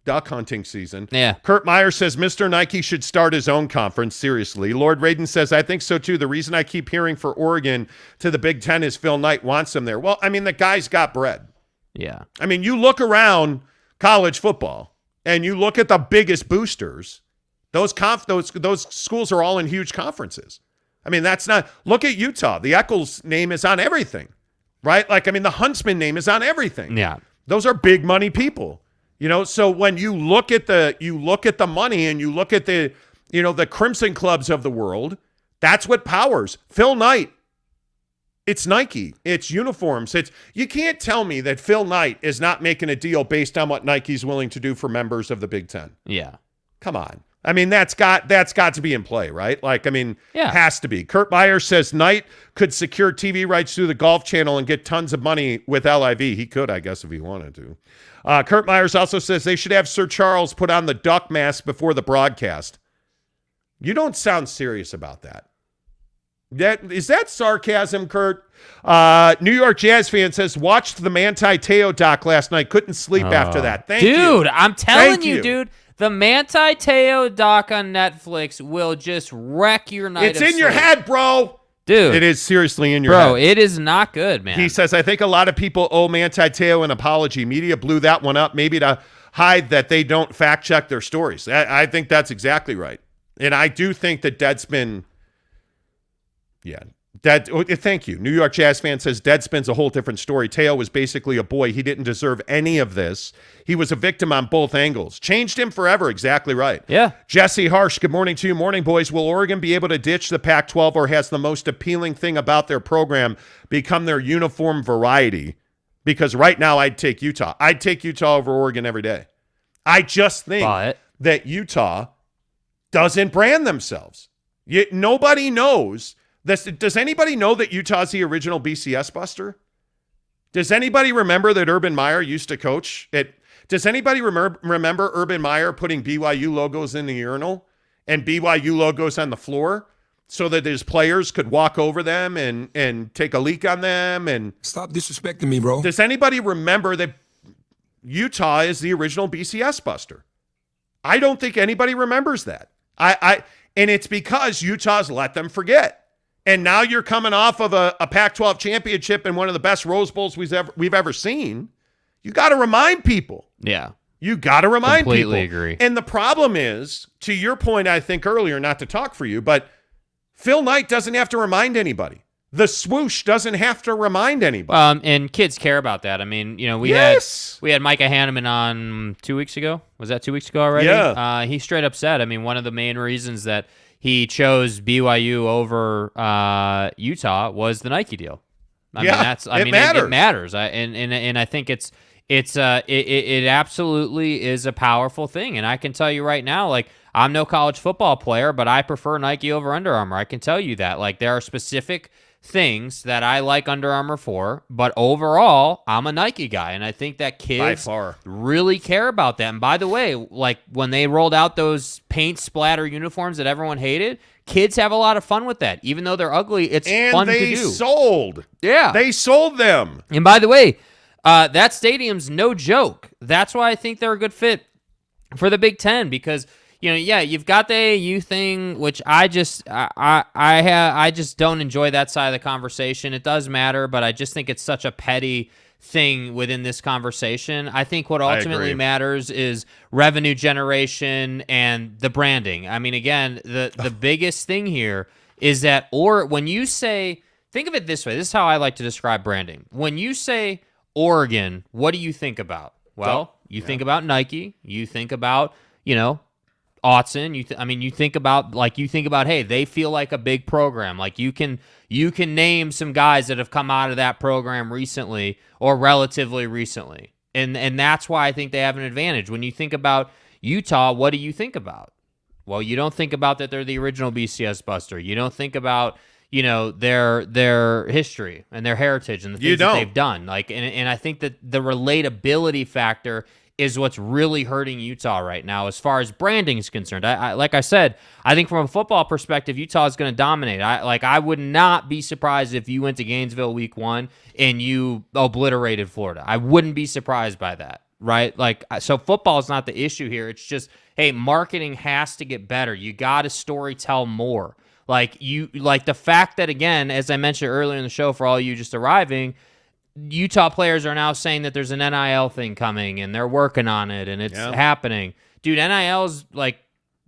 duck hunting season. Yeah. Kurt Meyer says Mr. Nike should start his own conference. Seriously. Lord Raiden says, I think so too. The reason I keep hearing for Oregon to the Big Ten is Phil Knight wants them there. Well, I mean, the guy's got bread. Yeah. I mean, you look around college football and you look at the biggest boosters. Those schools are all in huge conferences. I mean, that's not, look at Utah. The Eccles name is on everything, right? Like, I mean, the Huntsman name is on everything. Yeah. Those are big money people, so when you look at the money and you look at the, the Crimson Clubs of the world, that's what powers Phil Knight. It's Nike, it's uniforms. You can't tell me that Phil Knight is not making a deal based on what Nike's willing to do for members of the Big Ten. Yeah. Come on. I mean, that's got to be in play, right? Like, I mean, yeah. Has to be. Kurt Meyer says Knight could secure TV rights through the Golf Channel and get tons of money with LIV. He could, I guess, if he wanted to. Kurt Myers also says they should have Sir Charles put on the duck mask before the broadcast. You don't sound serious about that. Is that sarcasm, Kurt? New York Jazz fan says, watched the Manti Te'o doc last night. Couldn't sleep after that. Thank you. Dude, I'm telling you, dude. The Manti Te'o doc on Netflix will just wreck your night. It's in your head, bro. Dude. It is seriously in your head. Bro, it is not good, man. He says, I think a lot of people owe Manti Te'o an apology. Media blew that one up, maybe to hide that they don't fact check their stories. I think that's exactly right. And I do think that Deadspin, thank you. New York Jazz fan says Deadspin's a whole different story. Te'o was basically a boy. He didn't deserve any of this. He was a victim on both angles. Changed him forever. Exactly right. Yeah. Jesse Harsh, good morning to you. Morning, boys. Will Oregon be able to ditch the Pac-12, or has the most appealing thing about their program become their uniform variety? because right now I'd take Utah. I'd take Utah over Oregon every day. I just think that Utah doesn't brand themselves. Nobody knows this. Does anybody know that Utah's the original BCS buster? Does anybody remember that Urban Meyer used to coach it? Does anybody remember Urban Meyer putting BYU logos in the urinal and BYU logos on the floor so that his players could walk over them and take a leak on them? And Stop disrespecting me, bro. does anybody remember that Utah is the original BCS buster? I don't think anybody remembers that. And it's because Utah's let them forget. And now you're coming off of a Pac-12 championship and one of the best Rose Bowls we've ever seen. You got to remind people. Yeah. You got to remind people. Completely agree. And the problem is, to your point, I think earlier, not to talk for you, but Phil Knight doesn't have to remind anybody. The swoosh doesn't have to remind anybody. And kids care about that. I mean, we had Micah Hanneman on 2 weeks ago. Was that 2 weeks ago already? Yeah. He straight up said, I mean, one of the main reasons that he chose BYU over Utah was the Nike deal. It matters. And I think it absolutely is a powerful thing. And I can tell you right now, like, I'm no college football player, but I prefer Nike over Under Armour. I can tell you that. Like, there are specific things that I like Under Armour for, but overall, I'm a Nike guy, and I think that kids really care about that. And by the way, like when they rolled out those paint splatter uniforms that everyone hated, kids have a lot of fun with that. Even though they're ugly, it's fun to do. And they sold. Yeah. They sold them. And by the way, that stadium's no joke. That's why I think they're a good fit for the Big Ten, because you've got the AAU thing, which I just don't enjoy that side of the conversation. It does matter, but I just think it's such a petty thing within this conversation. I think what ultimately matters is revenue generation and the branding. I mean, again, the biggest thing here is that, or when you say, think of it this way, this is how I like to describe branding. When you say Oregon, what do you think about? Well, you think about Nike, you think about, Autzen, you think about, hey, they feel like a big program. Like you can name some guys that have come out of that program recently or relatively recently. And that's why I think they have an advantage. When you think about Utah, what do you think about? Well, you don't think about that they're the original BCS buster. You don't think about, their history and their heritage and the things that they've done. Like, and I think that the relatability factor is what's really hurting Utah right now as far as branding is concerned. Like I said, I think from a football perspective, Utah is going to dominate. I would not be surprised if you went to Gainesville week 1 and you obliterated Florida. I wouldn't be surprised by that, right? Like, so football is not the issue here. It's just, hey, marketing has to get better. You got to story tell more. Like the fact that, again, as I mentioned earlier in the show, for all you just arriving, Utah players are now saying that there's an NIL thing coming and they're working on it and it's happening. Dude, NIL's like,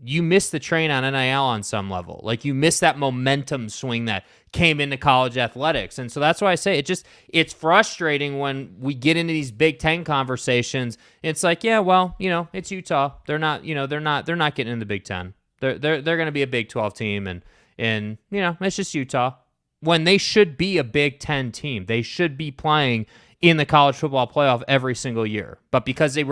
you missed the train on NIL on some level. Like, you missed that momentum swing that came into college athletics. And so that's why I say it's frustrating when we get into these Big Ten conversations. It's like, yeah, well, it's Utah. They're not getting in the Big Ten. They're going to be a Big 12 team and it's just Utah. When they should be a Big Ten team. They should be playing in the college football playoff every single year. But because they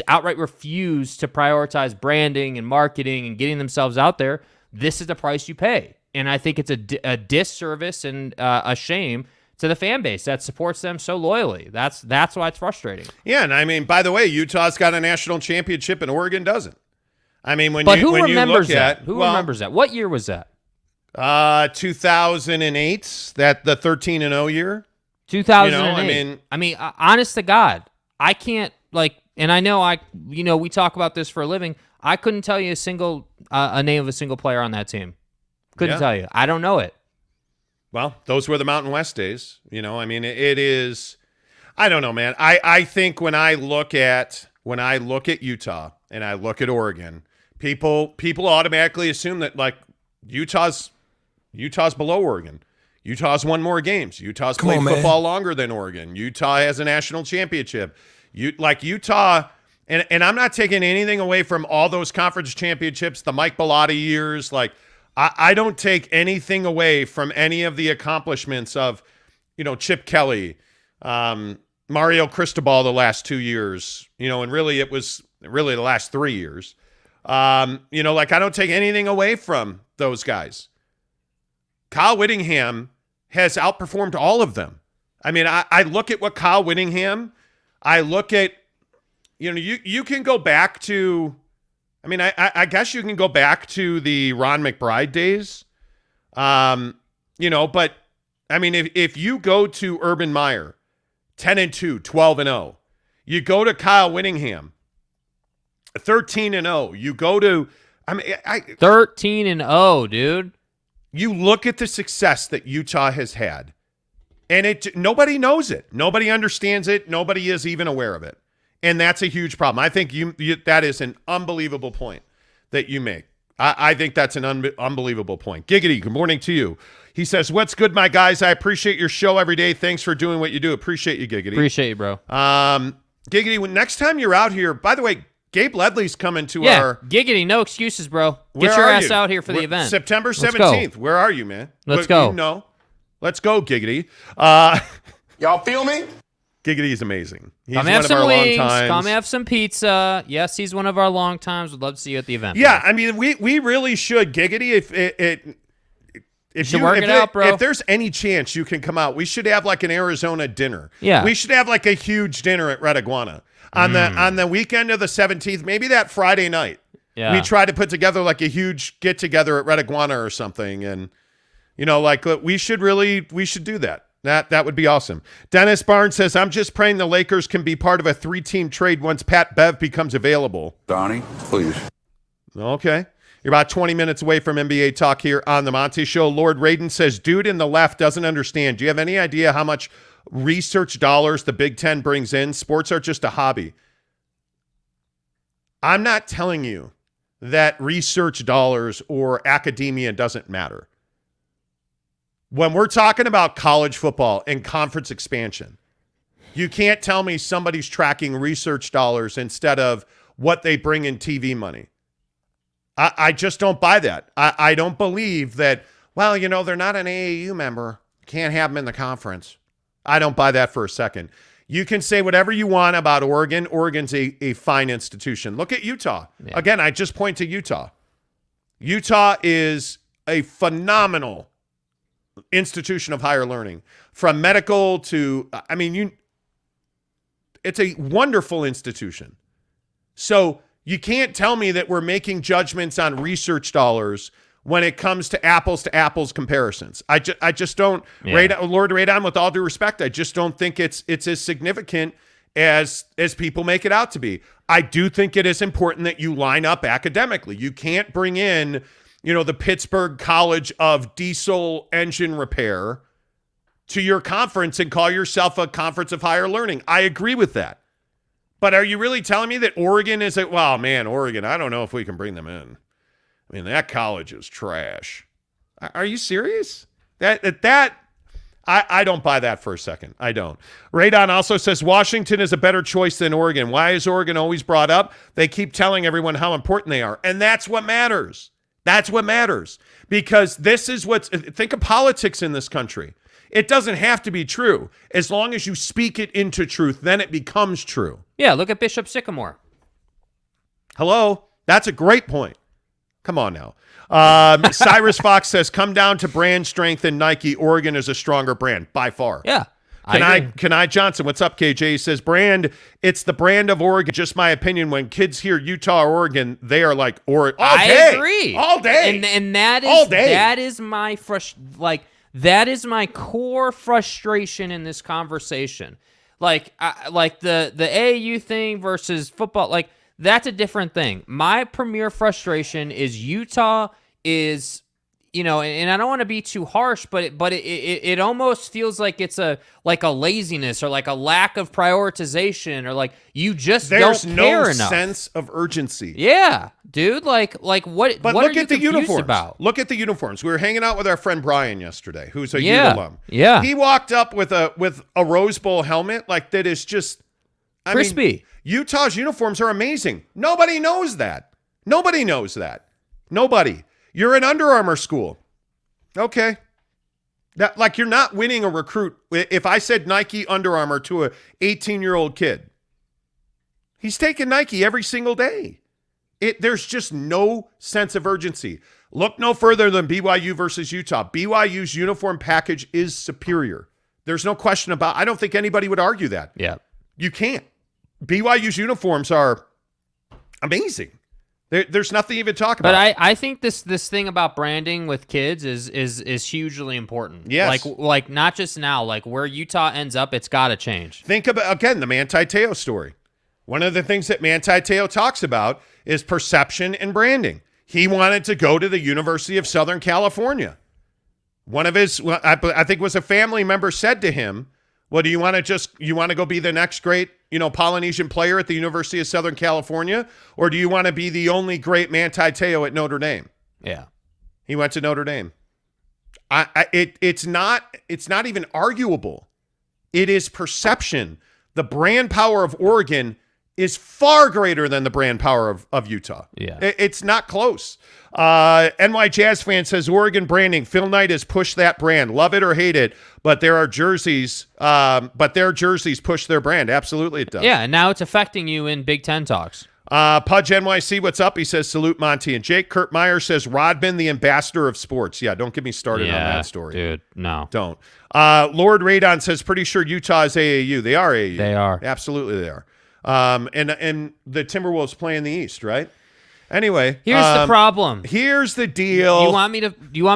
outright refuse to prioritize branding and marketing and getting themselves out there, this is the price you pay. And I think it's a disservice and a shame to the fan base that supports them so loyally. That's why it's frustrating. Yeah, and I mean, by the way, Utah's got a national championship and Oregon doesn't. I mean, who remembers that? What year was that? 2008, that the 13-0 year. 2008. I mean, honest to God, I can't and I know we talk about this for a living. I couldn't tell you a name of a single player on that team. Couldn't tell you. I don't know it. Well, those were the Mountain West days. I mean, it is. I don't know, man. I think when I look at Utah and I look at Oregon, people automatically assume that like Utah's below Oregon. Utah's won more games. Utah's played football longer than Oregon. Utah has a national championship. Utah, and I'm not taking anything away from all those conference championships, the Mike Bellotti years. Like, I don't take anything away from any of the accomplishments of, Chip Kelly, Mario Cristobal the last 2 years, and really it was really the last 3 years. I don't take anything away from those guys. Kyle Whittingham has outperformed all of them. I mean, I look at what Kyle Whittingham, I look at, you can go back to, I guess you can go back to the Ron McBride days, but if you go to Urban Meyer, 10-2, 12-0, you go to Kyle Whittingham, 13-0, you go to, 13-0, dude. You look at the success that Utah has had, and nobody knows it. Nobody understands it. Nobody is even aware of it. And that's a huge problem. I think that is an unbelievable point that you make. I think that's an unbelievable point. Giggity, good morning to you. He says, what's good, my guys? I appreciate your show every day. Thanks for doing what you do. Appreciate you, Giggity. Appreciate you, bro. Giggity, next time you're out here, by the way, Gabe Ledley's coming to our... Giggity, no excuses, bro. Get your ass out here for the event. September 17th. Where are you, man? Let's go. Let's go, Giggity. Y'all feel me? Giggity is amazing. He's come one have of some our wings. long times. Come have some pizza. Yes, he's one of our long times. We'd love to see you at the event. Yeah, bro. We really should, Giggity. If you work it out, bro. If there's any chance you can come out, we should have like an Arizona dinner. Yeah. We should have like a huge dinner at Red Iguana on the weekend of the 17th, maybe that Friday night. Yeah. We try to put together like a huge get together at Red Iguana or something, and we should do that. That would be awesome. Dennis Barnes says, I'm just praying the Lakers can be part of a 3-team trade once Pat Bev becomes available. Donnie, please. Okay. You're about 20 minutes away from NBA talk here on the Monty Show. Lord Radin says, dude in the left doesn't understand. Do you have any idea how much research dollars the Big Ten brings in? Sports are just a hobby. I'm not telling you that research dollars or academia doesn't matter. When we're talking about college football and conference expansion, you can't tell me somebody's tracking research dollars instead of what they bring in TV money. I just don't buy that. I don't believe that, they're not an AAU member. Can't have them in the conference. I don't buy that for a second. You can say whatever you want about Oregon. Oregon's a fine institution. Look at Utah. Yeah. Again, I just point to Utah. Utah is a phenomenal institution of higher learning, from medical to, it's a wonderful institution. So you can't tell me that we're making judgments on research dollars when it comes to apples comparisons. I just don't, Lord Radon, with all due respect, I just don't think it's as significant as people make it out to be. I do think it is important that you line up academically. You can't bring in the Pittsburgh College of Diesel Engine Repair to your conference and call yourself a conference of higher learning. I agree with that. But are you really telling me that Oregon is Oregon, I don't know if we can bring them in. That college is trash. Are you serious? I don't buy that for a second. I don't. Radon also says Washington is a better choice than Oregon. Why is Oregon always brought up? They keep telling everyone how important they are. And that's what matters. That's what matters, because this is think of politics in this country. It doesn't have to be true. As long as you speak it into truth, then it becomes true. Yeah, look at Bishop Sycamore. Hello? That's a great point. Come on now. Cyrus Fox says, come down to brand strength and Nike. Oregon is a stronger brand by far. Yeah. Can I Johnson, what's up, KJ? He says, it's the brand of Oregon. Just my opinion. When kids hear Utah or Oregon, they are like, Oregon. I agree. All day. And that is, all day. That is my that is my core frustration in this conversation. The AAU thing versus football, that's a different thing. My premier frustration is Utah is, and I don't want to be too harsh, but it almost feels like it's a laziness or like a lack of prioritization, or you just don't care enough. There's no sense of urgency. Yeah, dude. What? But what look are at the you uniforms. about? Look at the uniforms. We were hanging out with our friend Brian yesterday, who's a U alum. Yeah. He walked up with a Rose Bowl helmet that is just crispy. Utah's uniforms are amazing. Nobody knows that. Nobody. You're an Under Armour school. Okay. That, like, you're not winning a recruit. If I said Nike Under Armour to a 18-year-old kid, he's taking Nike every single day. There's just no sense of urgency. Look no further than BYU versus Utah. BYU's uniform package is superior. There's no question about. I don't think anybody would argue that. Yeah, you can't. BYU's uniforms are amazing. There's nothing even to talk about. But I think this thing about branding with kids is hugely important. Yes. Like not just now, like where Utah ends up, it's got to change. Think about, again, the Manti Te'o story. One of the things that Manti Te'o talks about is perception and branding. He wanted to go to the University of Southern California. One of his, I think it was a family member, said to him, well, do you want to go be the next great, Polynesian player at the University of Southern California? Or do you want to be the only great Manti Te'o at Notre Dame? Yeah. He went to Notre Dame. It's not even arguable. It is perception. The brand power of Oregon is far greater than the brand power of Utah. Yeah. It's not close. NY Jazz fan says Oregon branding. Phil Knight has pushed that brand. Love it or hate it, but their jerseys push their brand. Absolutely it does. Yeah, and now it's affecting you in Big Ten talks. Pudge NYC, what's up? He says, salute Monty and Jake. Kurt Meyer says, Rodman, the ambassador of sports. Yeah, don't get me started on that story. Dude, no. Don't. Lord Radon says, pretty sure Utah is AAU. They are AAU. They are. Absolutely they are. And the Timberwolves play in the East, right? Anyway, here's the problem. Here's the deal. You want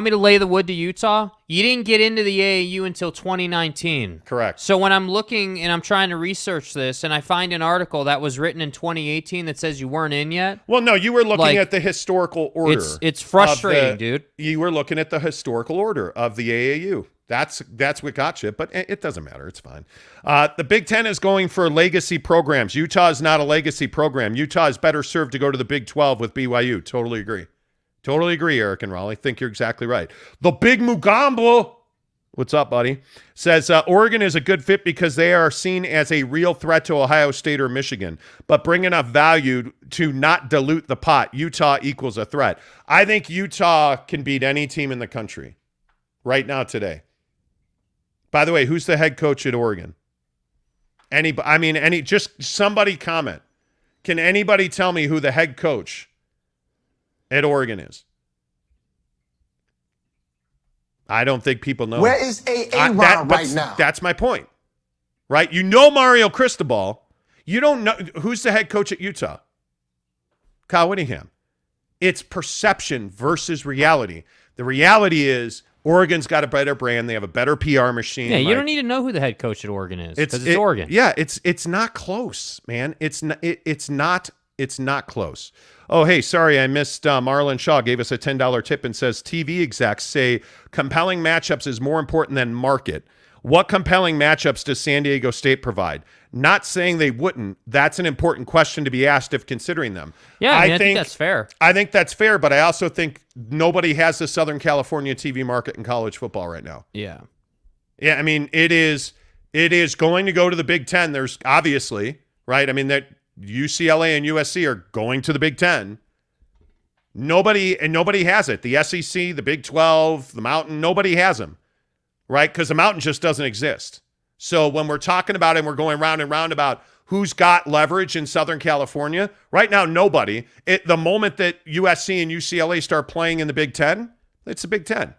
me to lay the wood to Utah? You didn't get into the AAU until 2019. Correct. So when I'm looking and I'm trying to research this and I find an article that was written in 2018 that says you weren't in yet. Well, no, you were looking at the historical order. It's frustrating, dude. You were looking at the historical order of the AAU. That's what got you, but it doesn't matter. It's fine. The Big Ten is going for legacy programs. Utah is not a legacy program. Utah is better served to go to the Big 12 with BYU. Totally agree. Totally agree, Eric and Raleigh. Think you're exactly right. The Big Mugambo, what's up, buddy? Says Oregon is a good fit because they are seen as a real threat to Ohio State or Michigan, but bring enough value to not dilute the pot. Utah equals a threat. I think Utah can beat any team in the country right now today. By the way, who's the head coach at Oregon? Just somebody comment. Can anybody tell me who the head coach at Oregon is? I don't think people know. Where is Aaron right now? That's my point, right? You know Mario Cristobal. You don't know who's the head coach at Utah. Kyle Whittingham. It's perception versus reality. The reality is Oregon's got a better brand. They have a better PR machine. Yeah, you don't need to know who the head coach at Oregon is because it's Oregon. Yeah, it's not close, man. It's not close. Oh, hey, sorry, I missed Marlon Shaw gave us a $10 tip and says TV execs say compelling matchups is more important than market. What compelling matchups does San Diego State provide? Not saying they wouldn't. That's an important question to be asked if considering them. Yeah, I think that's fair. I think that's fair, but I also think nobody has the Southern California TV market in college football right now. Yeah. Yeah, I mean, it is going to go to the Big Ten. There's obviously, right? I mean, that UCLA and USC are going to the Big Ten. Nobody has it. The SEC, the Big 12, the Mountain, nobody has them. Right? Because the Mountain just doesn't exist. So when we're talking about it and we're going round and round about who's got leverage in Southern California, right now, nobody. The moment that USC and UCLA start playing in the Big Ten, it's the Big Ten.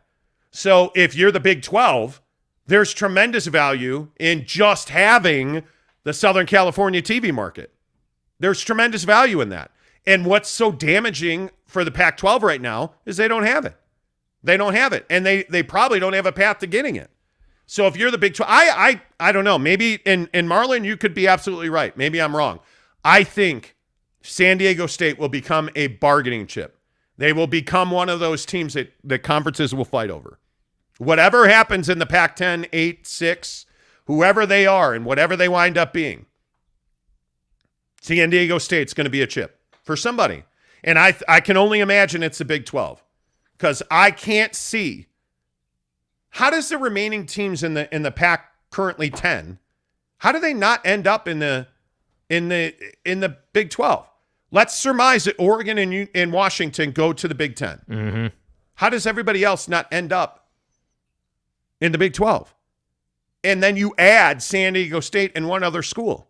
So if you're the Big 12, there's tremendous value in just having the Southern California TV market. There's tremendous value in that. And what's so damaging for the Pac-12 right now is they don't have it. They don't have it, and they probably don't have a path to getting it. So if you're the Big 12, I don't know. Maybe in Marlon, you could be absolutely right. Maybe I'm wrong. I think San Diego State will become a bargaining chip. They will become one of those teams that conferences will fight over. Whatever happens in the Pac-10, 8, 6, whoever they are and whatever they wind up being, San Diego State's going to be a chip for somebody. And I can only imagine it's the Big 12. Because I can't see how does the remaining teams in the Pac currently 10, how do they not end up in the Big 12? Let's surmise that Oregon and Washington go to the Big 10. Mm-hmm. How does everybody else not end up in the Big 12. And then you add San Diego State and one other school.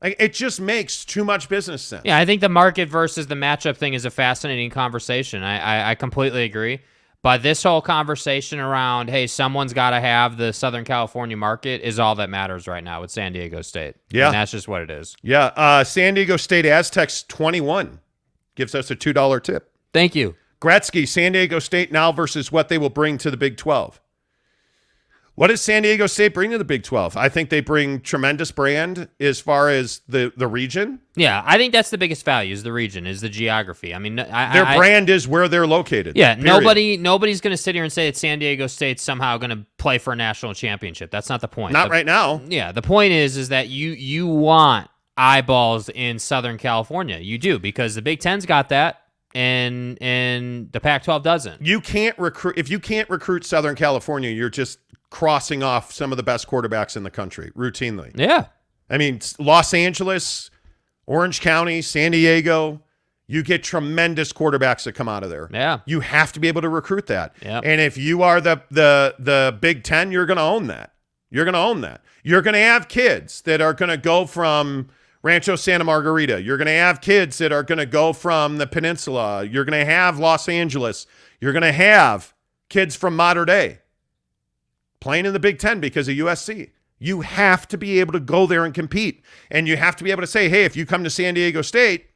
Like, it just makes too much business sense. Yeah, I think the market versus the matchup thing is a fascinating conversation. I completely agree. But this whole conversation around, hey, someone's got to have the Southern California market is all that matters right now with San Diego State. Yeah. And that's just what it is. Yeah. San Diego State Aztecs 21 gives us a $2 tip. Thank you. Gretzky, San Diego State now versus what they will bring to the Big 12. What does San Diego State bring to the Big 12? I think they bring tremendous brand as far as the region. Yeah, I think that's the biggest value is the region, is the geography. I mean, their brand is where they're located. Yeah, period. nobody's going to sit here and say that San Diego State's somehow going to play for a national championship. That's not the point. Not right now. Yeah, the point is that you want eyeballs in Southern California. You do, because the Big Ten's got that, and the Pac-12 doesn't. You can't recruit if you can't recruit Southern California. You're just crossing off some of the best quarterbacks in the country routinely. Yeah. I mean, Los Angeles, Orange County, San Diego, you get tremendous quarterbacks that come out of there. Yeah. You have to be able to recruit that. Yep. And if you are the Big Ten, you're going to own that. You're going to own that. You're going to have kids that are going to go from Rancho Santa Margarita. You're going to have kids that are going to go from the Peninsula. You're going to have Los Angeles. You're going to have kids from Mater Dei playing in the Big Ten because of USC. You have to be able to go there and compete. And you have to be able to say, hey, if you come to San Diego State,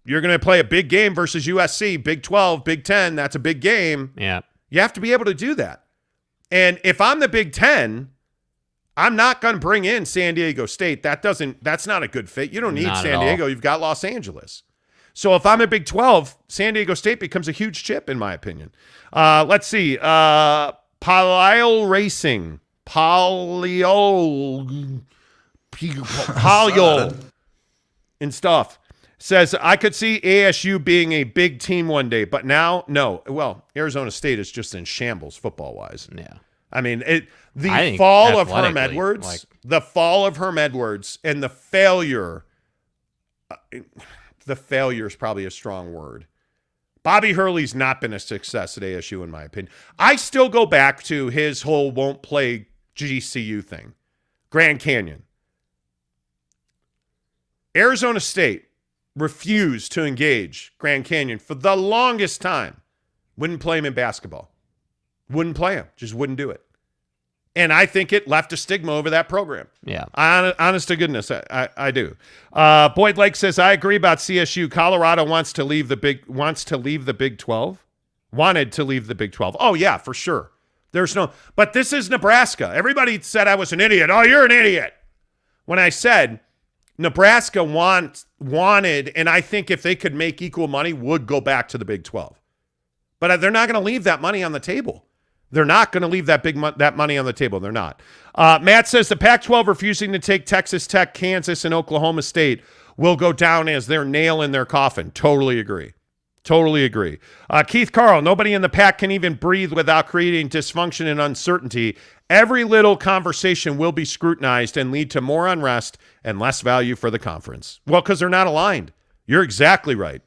you're going to play a big game versus USC, Big 12, Big 10. That's a big game. Yeah. You have to be able to do that. And if I'm the Big 10, I'm not going to bring in San Diego State. That's not a good fit. You don't need San Diego. You've got Los Angeles. So if I'm a Big 12, San Diego State becomes a huge chip, in my opinion. Let's see. Palio Racing. Palio and stuff says, I could see ASU being a big team one day, but now, no. Well, Arizona State is just in shambles football-wise. Yeah. I mean, the fall of Herm Edwards, and the failure is probably a strong word. Bobby Hurley's not been a success at ASU, in my opinion. I still go back to his whole won't play GCU thing. Grand Canyon. Arizona State refused to engage Grand Canyon for the longest time. Wouldn't play him in basketball. Wouldn't play him. Just wouldn't do it. And I think it left a stigma over that program. Yeah. Honest to goodness, I do. Boyd Lake says, I agree about CSU. Colorado wants to leave the Big 12. Wanted to leave the Big 12. Oh, yeah, for sure. But this is Nebraska. Everybody said I was an idiot. Oh, you're an idiot. When I said Nebraska wanted, and I think if they could make equal money, would go back to the Big 12. But they're not going to leave that money on the table. They're not going to leave that money on the table. They're not. Matt says the Pac-12 refusing to take Texas Tech, Kansas, and Oklahoma State will go down as their nail in their coffin. Totally agree. Keith Carl, nobody in the Pac can even breathe without creating dysfunction and uncertainty. Every little conversation will be scrutinized and lead to more unrest and less value for the conference. Well, because they're not aligned. You're exactly right.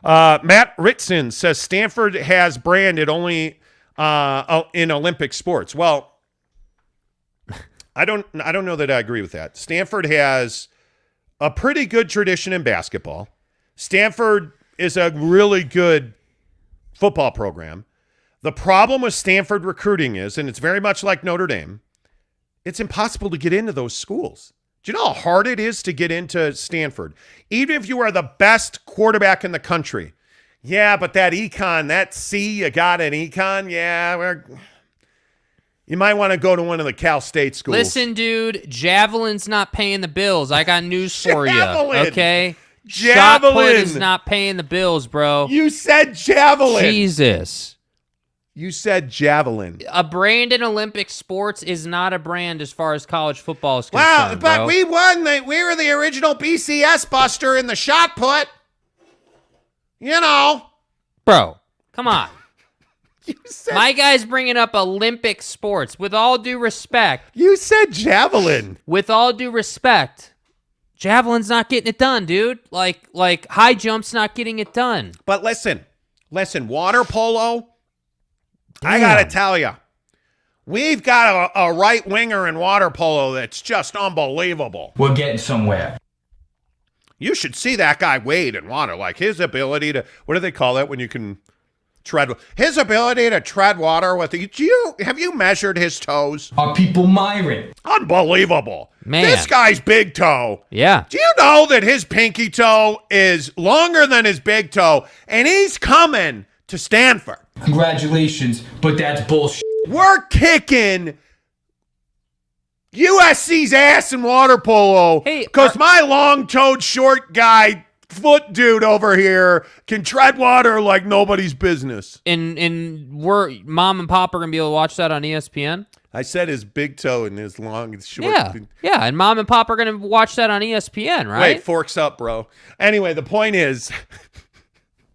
Matt Ritson says Stanford has branded only in Olympic sports. Well, I don't know that I agree with that. Stanford has a pretty good tradition in basketball. Stanford is a really good football program. The problem with Stanford recruiting is, and it's very much like Notre Dame, it's impossible to get into those schools. Do you know how hard it is to get into Stanford? Even if you are the best quarterback in the country. Yeah, but that econ, that C you got in econ, yeah, you might want to go to one of the Cal State schools. Listen, dude, javelin's not paying the bills. I got news for you, okay? Shot put is not paying the bills, bro. You said javelin. Jesus. You said javelin. A brand in Olympic sports is not a brand as far as college football is concerned. Wow, but bro. we won. We were the original BCS buster in the shot put. You know. Bro, come on. You said, my guy's bringing up Olympic sports. With all due respect. You said javelin. With all due respect. Javelin's not getting it done, dude. Like high jump's not getting it done. But listen, water polo, I got to tell you, we've got a right winger in water polo that's just unbelievable. We're getting somewhere. You should see that guy wade in water. Like his ability to, what do they call that when you can tread? His ability to tread water with, have you measured his toes? Are people Myron? Unbelievable. Man. This guy's big toe. Yeah. Do you know that his pinky toe is longer than his big toe? And he's coming to Stanford. Congratulations, but that's bullshit. We're kicking USC's ass in water polo because my long-toed short guy foot dude over here can tread water like nobody's business. And we're mom and pop are gonna be able to watch that on ESPN. I said his big toe and his long and short. Yeah, and mom and pop are gonna watch that on ESPN, right? Wait, forks up, bro. Anyway, the point is,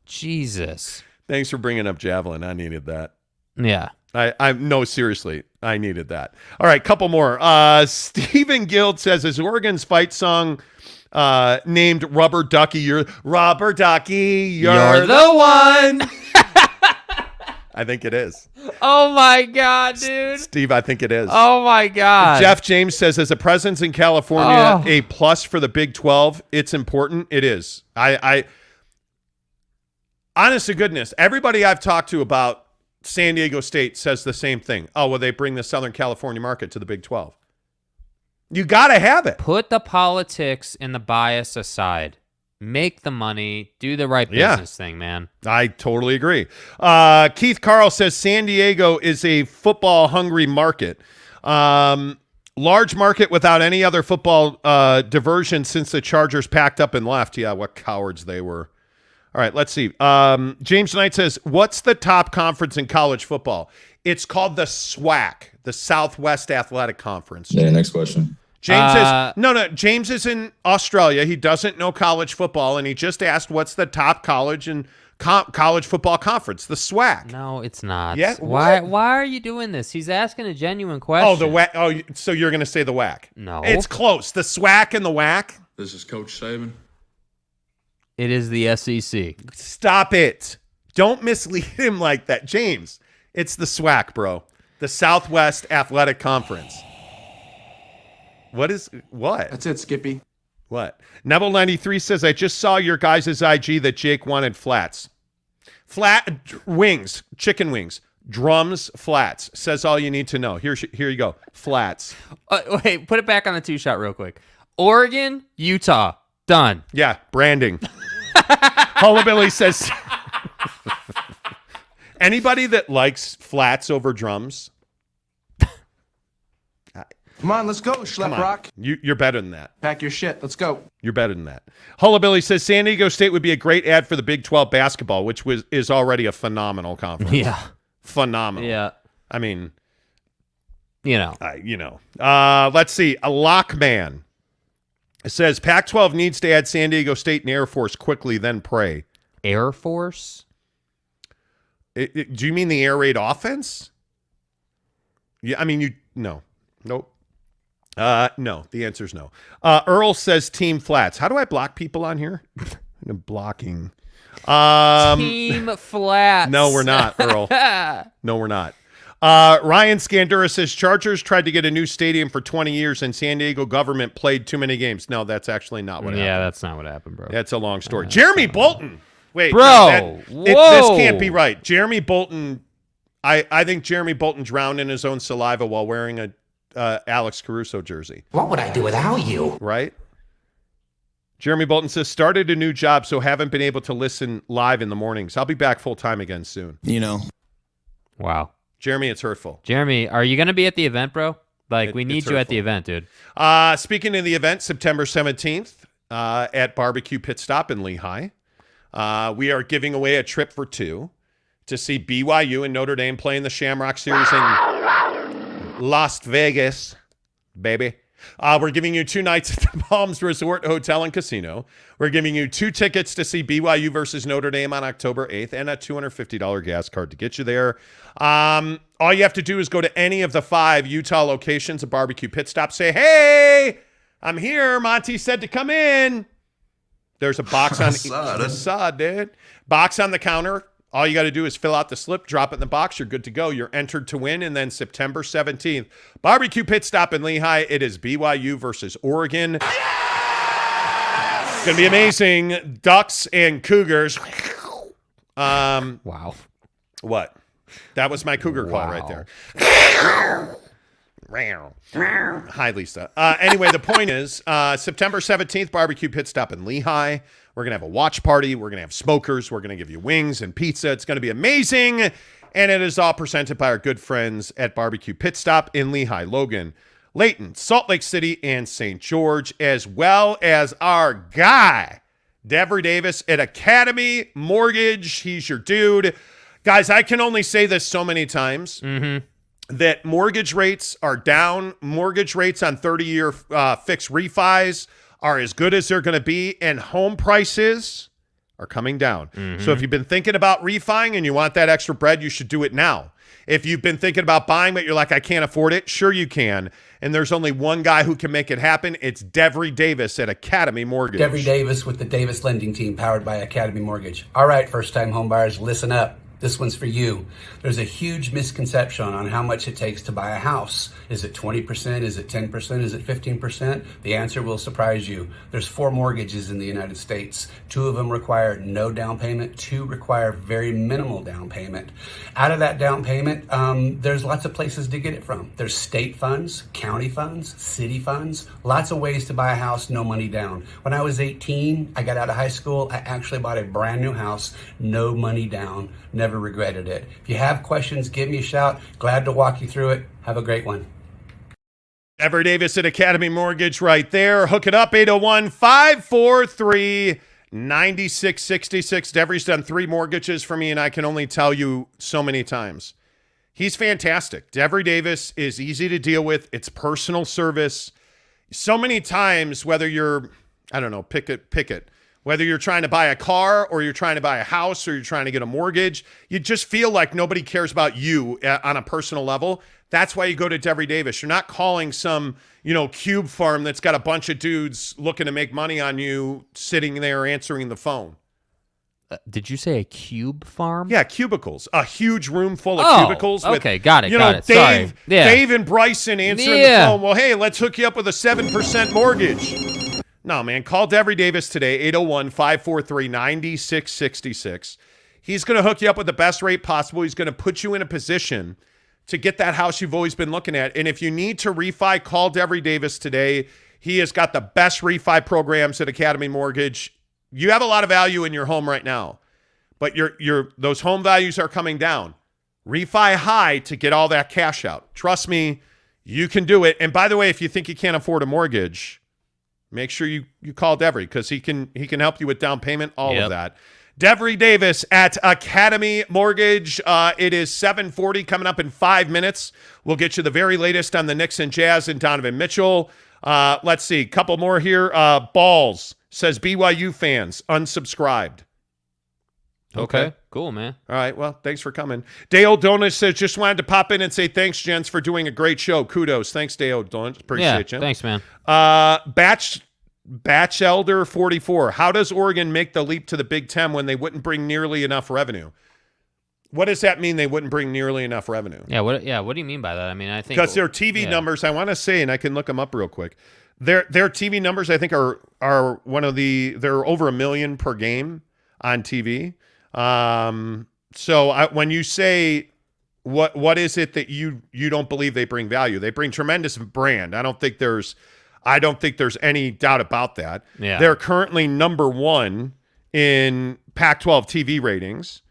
Jesus. Thanks for bringing up javelin. I needed that. Yeah. No, seriously, I needed that. All right, couple more. Stephen Guild says, is Oregon's fight song named Rubber Ducky? Rubber Ducky, you're the one. I think it is. Oh my God, dude. Steve, I think it is. Oh my God. Jeff James says, as a presence in California, a plus for the Big 12, it's important. It is. I honest to goodness, everybody I've talked to about San Diego State says the same thing. Oh, well, they bring the Southern California market to the Big 12. You got to have it. Put the politics and the bias aside. Make the money. Do the right business thing, man. I totally agree. Keith Carl says San Diego is a football-hungry market. Large market without any other football diversion since the Chargers packed up and left. Yeah, what cowards they were. All right, let's see. James Knight says, what's the top conference in college football? It's called the SWAC, the Southwest Athletic Conference. Yeah, next question. James James is in Australia. He doesn't know college football, and he just asked what's the top college and college football conference, the SWAC. No, it's not. Yeah, why are you doing this? He's asking a genuine question. Oh, the WAC. Oh, so you're going to say the WAC. No. It's close. The SWAC and the WAC. This is Coach Saban. It is the SEC. Stop it. Don't mislead him like that. James, it's the SWAC, bro. The Southwest Athletic Conference. What? That's it, Skippy. What? Neville93 says, I just saw your guys' IG that Jake wanted flats. Wings, chicken wings, drums, flats. Says all you need to know. Here you go. Flats. Wait, put it back on the two-shot real quick. Oregon, Utah. Done. Yeah, branding. Hullabilly says, anybody that likes flats over drums? Come on, let's go, Schlep Rock. You're better than that. Pack your shit. Let's go. You're better than that. Hullabilly says San Diego State would be a great ad for the Big 12 basketball, which is already a phenomenal conference. Yeah. Phenomenal. Yeah. I mean, you know. Let's see. A Lockman says Pac-12 needs to add San Diego State and Air Force quickly, then pray. Air Force? Do you mean the air raid offense? Yeah, I mean, no. Nope. No, the answer is no. Earl says Team Flats. How do I block people on here? I'm blocking. Team Flats. No, we're not, Earl. No, we're not. Ryan Scandura says Chargers tried to get a new stadium for 20 years and San Diego government played too many games. No, that's actually not what happened. Yeah, that's not what happened, bro. That's a long story. Jeremy Bolton. Wait, bro. This can't be right. Jeremy Bolton. I think Jeremy Bolton drowned in his own saliva while wearing a Alex Caruso jersey. What would I do without you? Right? Jeremy Bolton says, started a new job, so haven't been able to listen live in the mornings. I'll be back full-time again soon. Wow. Jeremy, it's hurtful. Jeremy, are you going to be at the event, bro? We need you at the event, dude. Speaking of the event, September 17th at Barbecue Pit Stop in Lehigh, we are giving away a trip for two to see BYU and Notre Dame playing the Shamrock Series in Las Vegas, baby. We're giving you 2 nights at the Palms Resort Hotel and Casino. We're giving you 2 tickets to see BYU versus Notre Dame on October 8th and a $250 gas card to get you there. All you have to do is go to any of the 5 Utah locations of Barbecue Pit Stop. Say, hey, I'm here. Monty said to come in. There's a box on dude. Box on the counter. All you got to do is fill out the slip, drop it in the box. You're good to go. You're entered to win. And then September 17th, barbecue pit stop in Lehigh. It is BYU versus Oregon. Yes! It's going to be amazing. Ducks and Cougars. Wow. What? That was my Cougar call right there. Hi, Lisa. Anyway, the point is September 17th, barbecue pit stop in Lehigh. We're going to have a watch party. We're going to have smokers. We're going to give you wings and pizza. It's going to be amazing. And it is all presented by our good friends at Barbecue Pit Stop in Lehigh, Logan, Layton, Salt Lake City, and St. George, as well as our guy, Devery Davis at Academy Mortgage. He's your dude. Guys, I can only say this so many times that mortgage rates are down. Mortgage rates on 30-year fixed refis are as good as they're going to be, and home prices are coming down. So if you've been thinking about refining and you want that extra bread, you should do it now. If you've been thinking about buying but you're like, I can't afford it, sure you can. And there's only one guy who can make it happen. It's Devery Davis at Academy Mortgage. Devery Davis with the Davis Lending Team, powered by Academy Mortgage. All right, first-time home buyers, listen up. This one's for you. There's a huge misconception on how much it takes to buy a house. Is it 20%? Is it 10%? Is it 15%? The answer will surprise you. There's 4 mortgages in the United States. 2 of them require no down payment. 2 require very minimal down payment. Out of that down payment, there's lots of places to get it from. There's state funds, county funds, city funds, lots of ways to buy a house, no money down. When I was 18, I got out of high school. I actually bought a brand new house, no money down. Never regretted it. If you have questions, give me a shout. Glad to walk you through it. Have a great one. Devery Davis at Academy Mortgage right there. Hook it up, 801-543-9666. Devery's done 3 mortgages for me, and I can only tell you so many times. He's fantastic. Devery Davis is easy to deal with. It's personal service. So many times, whether you're, I don't know, pick it. Whether you're trying to buy a car or you're trying to buy a house or you're trying to get a mortgage, you just feel like nobody cares about you on a personal level. That's why you go to Devery Davis. You're not calling some, cube farm that's got a bunch of dudes looking to make money on you sitting there answering the phone. Did you say a cube farm? Yeah, cubicles. A huge room full of cubicles. Okay, with, got it. Dave, Sorry. Yeah. Dave and Bryson answering the phone. Well, hey, let's hook you up with a 7% mortgage. No, man, call Devery Davis today, 801-543-9666. He's going to hook you up with the best rate possible. He's going to put you in a position to get that house you've always been looking at. And if you need to refi, call Devery Davis today. He has got the best refi programs at Academy Mortgage. You have a lot of value in your home right now, but those home values are coming down. Refi high to get all that cash out. Trust me, you can do it. And by the way, if you think you can't afford a mortgage, make sure you call Devery because he can help you with down payment, all of that. Devery Davis at Academy Mortgage. It is 7:40 coming up in 5 minutes. We'll get you the very latest on the Knicks and Jazz and Donovan Mitchell. Let's see, a couple more here. Balls says BYU fans unsubscribed. Okay, cool, man. All right, well, thanks for coming. Dale Donis says, just wanted to pop in and say thanks, gents, for doing a great show. Kudos. Thanks, Dale Donis. Appreciate you. Thanks, man. Batch Elder 44. How does Oregon make the leap to the Big Ten when they wouldn't bring nearly enough revenue? What does that mean, they wouldn't bring nearly enough revenue? What do you mean by that? I mean, I think because their TV numbers, I want to say, and I can look them up real quick. Their TV numbers, I think, are they're over 1 million per game on TV. So when you say what is it that you don't believe they bring value? They bring tremendous brand. I don't think there's any doubt about that. Yeah. They're currently number 1 in Pac-12 TV ratings.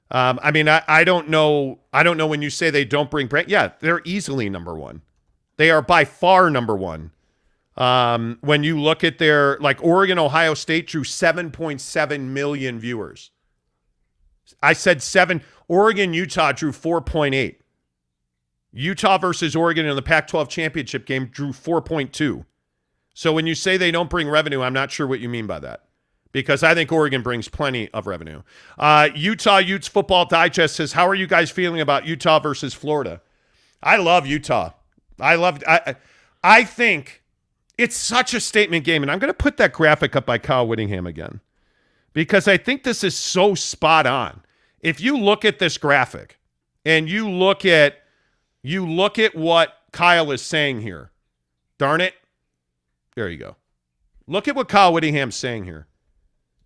I mean, I don't know when you say they don't bring brand. Yeah, they're easily number 1. They are by far number 1. When you look at their, like, Oregon, Ohio State drew 7.7 million viewers. I said 7. Oregon, Utah drew 4.8. Utah versus Oregon in the Pac-12 championship game drew 4.2. So when you say they don't bring revenue, I'm not sure what you mean by that, because I think Oregon brings plenty of revenue. Utah Utes Football Digest says, how are you guys feeling about Utah versus Florida? I love Utah. I think it's such a statement game, and I'm going to put that graphic up by Kyle Whittingham again, because I think this is so spot on. If you look at this graphic and you look at what Kyle is saying here, darn it. There you go. Look at what Kyle Whittingham's saying here.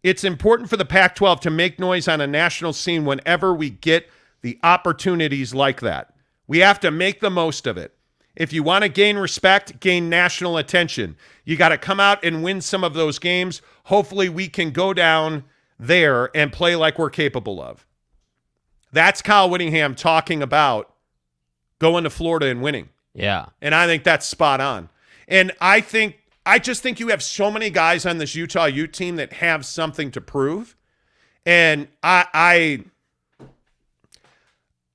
It's important for the Pac-12 to make noise on a national scene whenever we get the opportunities like that. We have to make the most of it. If you want to gain respect, gain national attention, you got to come out and win some of those games. Hopefully we can go down there and play like we're capable of. That's Kyle Whittingham talking about going to Florida and winning. Yeah. And I think that's spot on. And I just think you have so many guys on this Utah Ute team that have something to prove. And I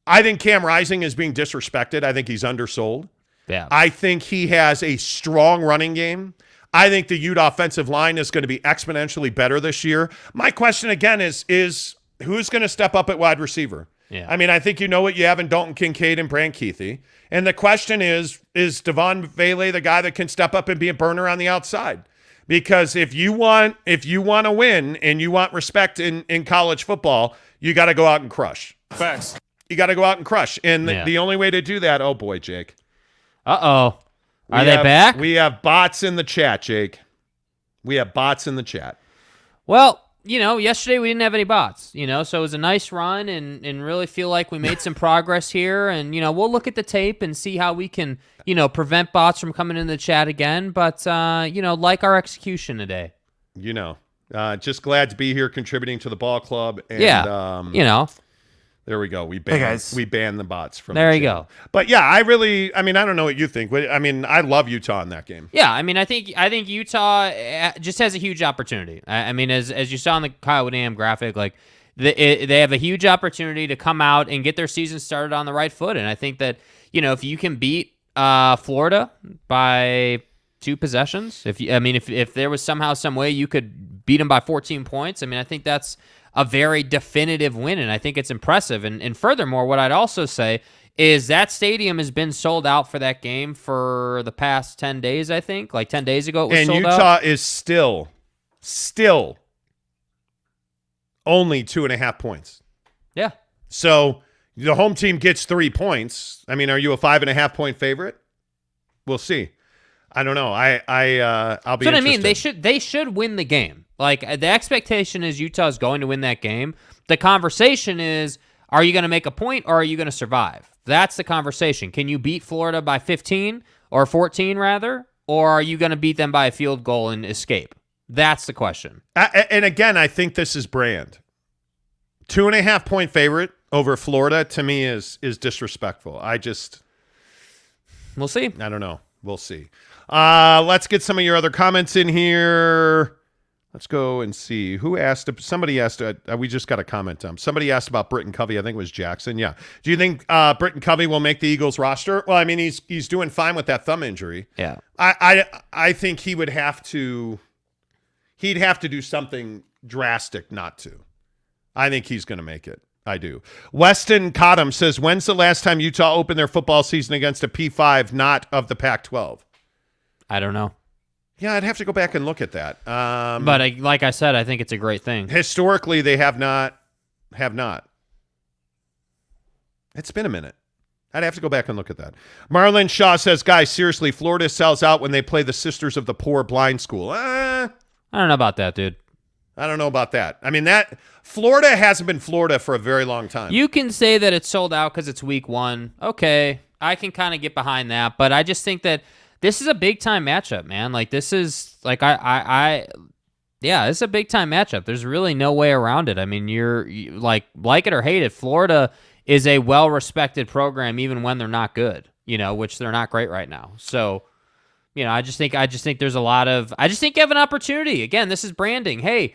think Cam Rising is being disrespected. I think he's undersold. Yeah. I think he has a strong running game. I think the Ute offensive line is going to be exponentially better this year. My question again is who's going to step up at wide receiver? Yeah. I mean, I think you know what you have in Dalton Kincaid and Brant Keithy. And the question is Devon Vele the guy that can step up and be a burner on the outside? Because if you want to win and you want respect in college football, you got to go out and crush. Facts. You got to go out and crush. And the only way to do that, oh boy, Jake. Uh-oh. Are they back? We have bots in the chat, Jake. We have bots in the chat. Well, yesterday we didn't have any bots, so it was a nice run and really feel like we made some progress here. And, we'll look at the tape and see how we can, prevent bots from coming in the chat again. But, like our execution today. Just glad to be here contributing to the ball club. And, there we go. We banned the bots from there. The you channel. go. But yeah, I don't know what you think. I love Utah in that game. Yeah, I think Utah just has a huge opportunity. As you saw in the Kyle Whittingham graphic, like they have a huge opportunity to come out and get their season started on the right foot. And I think that if you can beat Florida by 2 possessions, if there was somehow some way you could beat them by 14 points, I think that's a very definitive win, and I think it's impressive. And furthermore, what I'd also say is that stadium has been sold out for that game for the past 10 days, I think. Like 10 days ago it was sold out. And Utah is still only 2.5 points. Yeah. So the home team gets 3 points. Are you a 5.5 point favorite? We'll see. I don't know. I'll be interested. They should win the game. Like, the expectation is Utah's going to win that game. The conversation is, are you going to make a point or are you going to survive? That's the conversation. Can you beat Florida by 15 or 14 rather? Or are you going to beat them by a field goal and escape? That's the question. And again, I think this is brand. 2.5 point favorite over Florida to me is disrespectful. We'll see. I don't know. We'll see. Let's get some of your other comments in here. Let's go and see who asked. Somebody asked. We just got a comment. Somebody asked about Britton Covey. I think it was Jackson. Yeah. Do you think Britton Covey will make the Eagles roster? Well, he's doing fine with that thumb injury. Yeah. I think he would have to. He'd have to do something drastic not to. I think he's going to make it. I do. Weston Cottom says, "When's the last time Utah opened their football season against a P5 not of the Pac-12?" I don't know. Yeah, I'd have to go back and look at that. But like I said, I think it's a great thing. Historically, they have not. It's been a minute. I'd have to go back and look at that. Marlon Shaw says, "Guys, seriously, Florida sells out when they play the Sisters of the Poor blind school." I don't know about that, dude. I don't know about that. That Florida hasn't been Florida for a very long time. You can say that it's sold out because it's week 1. Okay, I can kind of get behind that, but I just think that this is a big time matchup, man. Like this is like it's a big time matchup. There's really no way around it. You're like it or hate it, Florida is a well-respected program even when they're not good, which they're not great right now. So, I just think there's a lot of I just think you have an opportunity. Again, this is branding. Hey,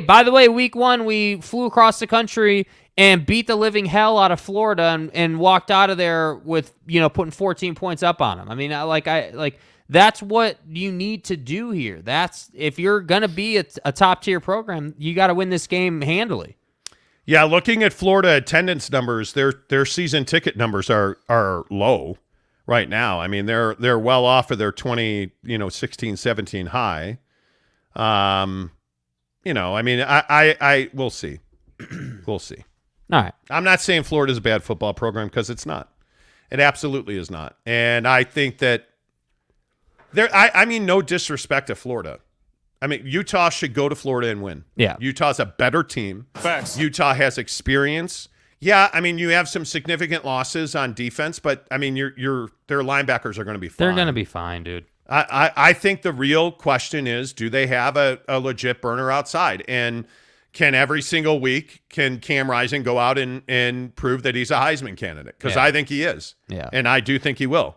by the way, week 1 we flew across the country and beat the living hell out of Florida and walked out of there with, putting 14 points up on them. That's what you need to do here. That's if you're going to be a top-tier program, you got to win this game handily. Yeah, looking at Florida attendance numbers, their season ticket numbers are low right now. They're well off of their 16, 17 high. I we'll see. We'll see. All right. I'm not saying Florida's a bad football program because it's not. It absolutely is not. And I think that I mean, no disrespect to Florida. I mean, Utah should go to Florida and win. Yeah. Utah's a better team. Facts. Utah has experience. Yeah, I mean, you have some significant losses on defense, but I mean, their linebackers are going to be fine. They're going to be fine, dude. I think the real question is, do they have a legit burner outside? And can every single week, can Cam Rising go out and prove that he's a Heisman candidate? Because Yeah. I think he is. Yeah. And I do think he will.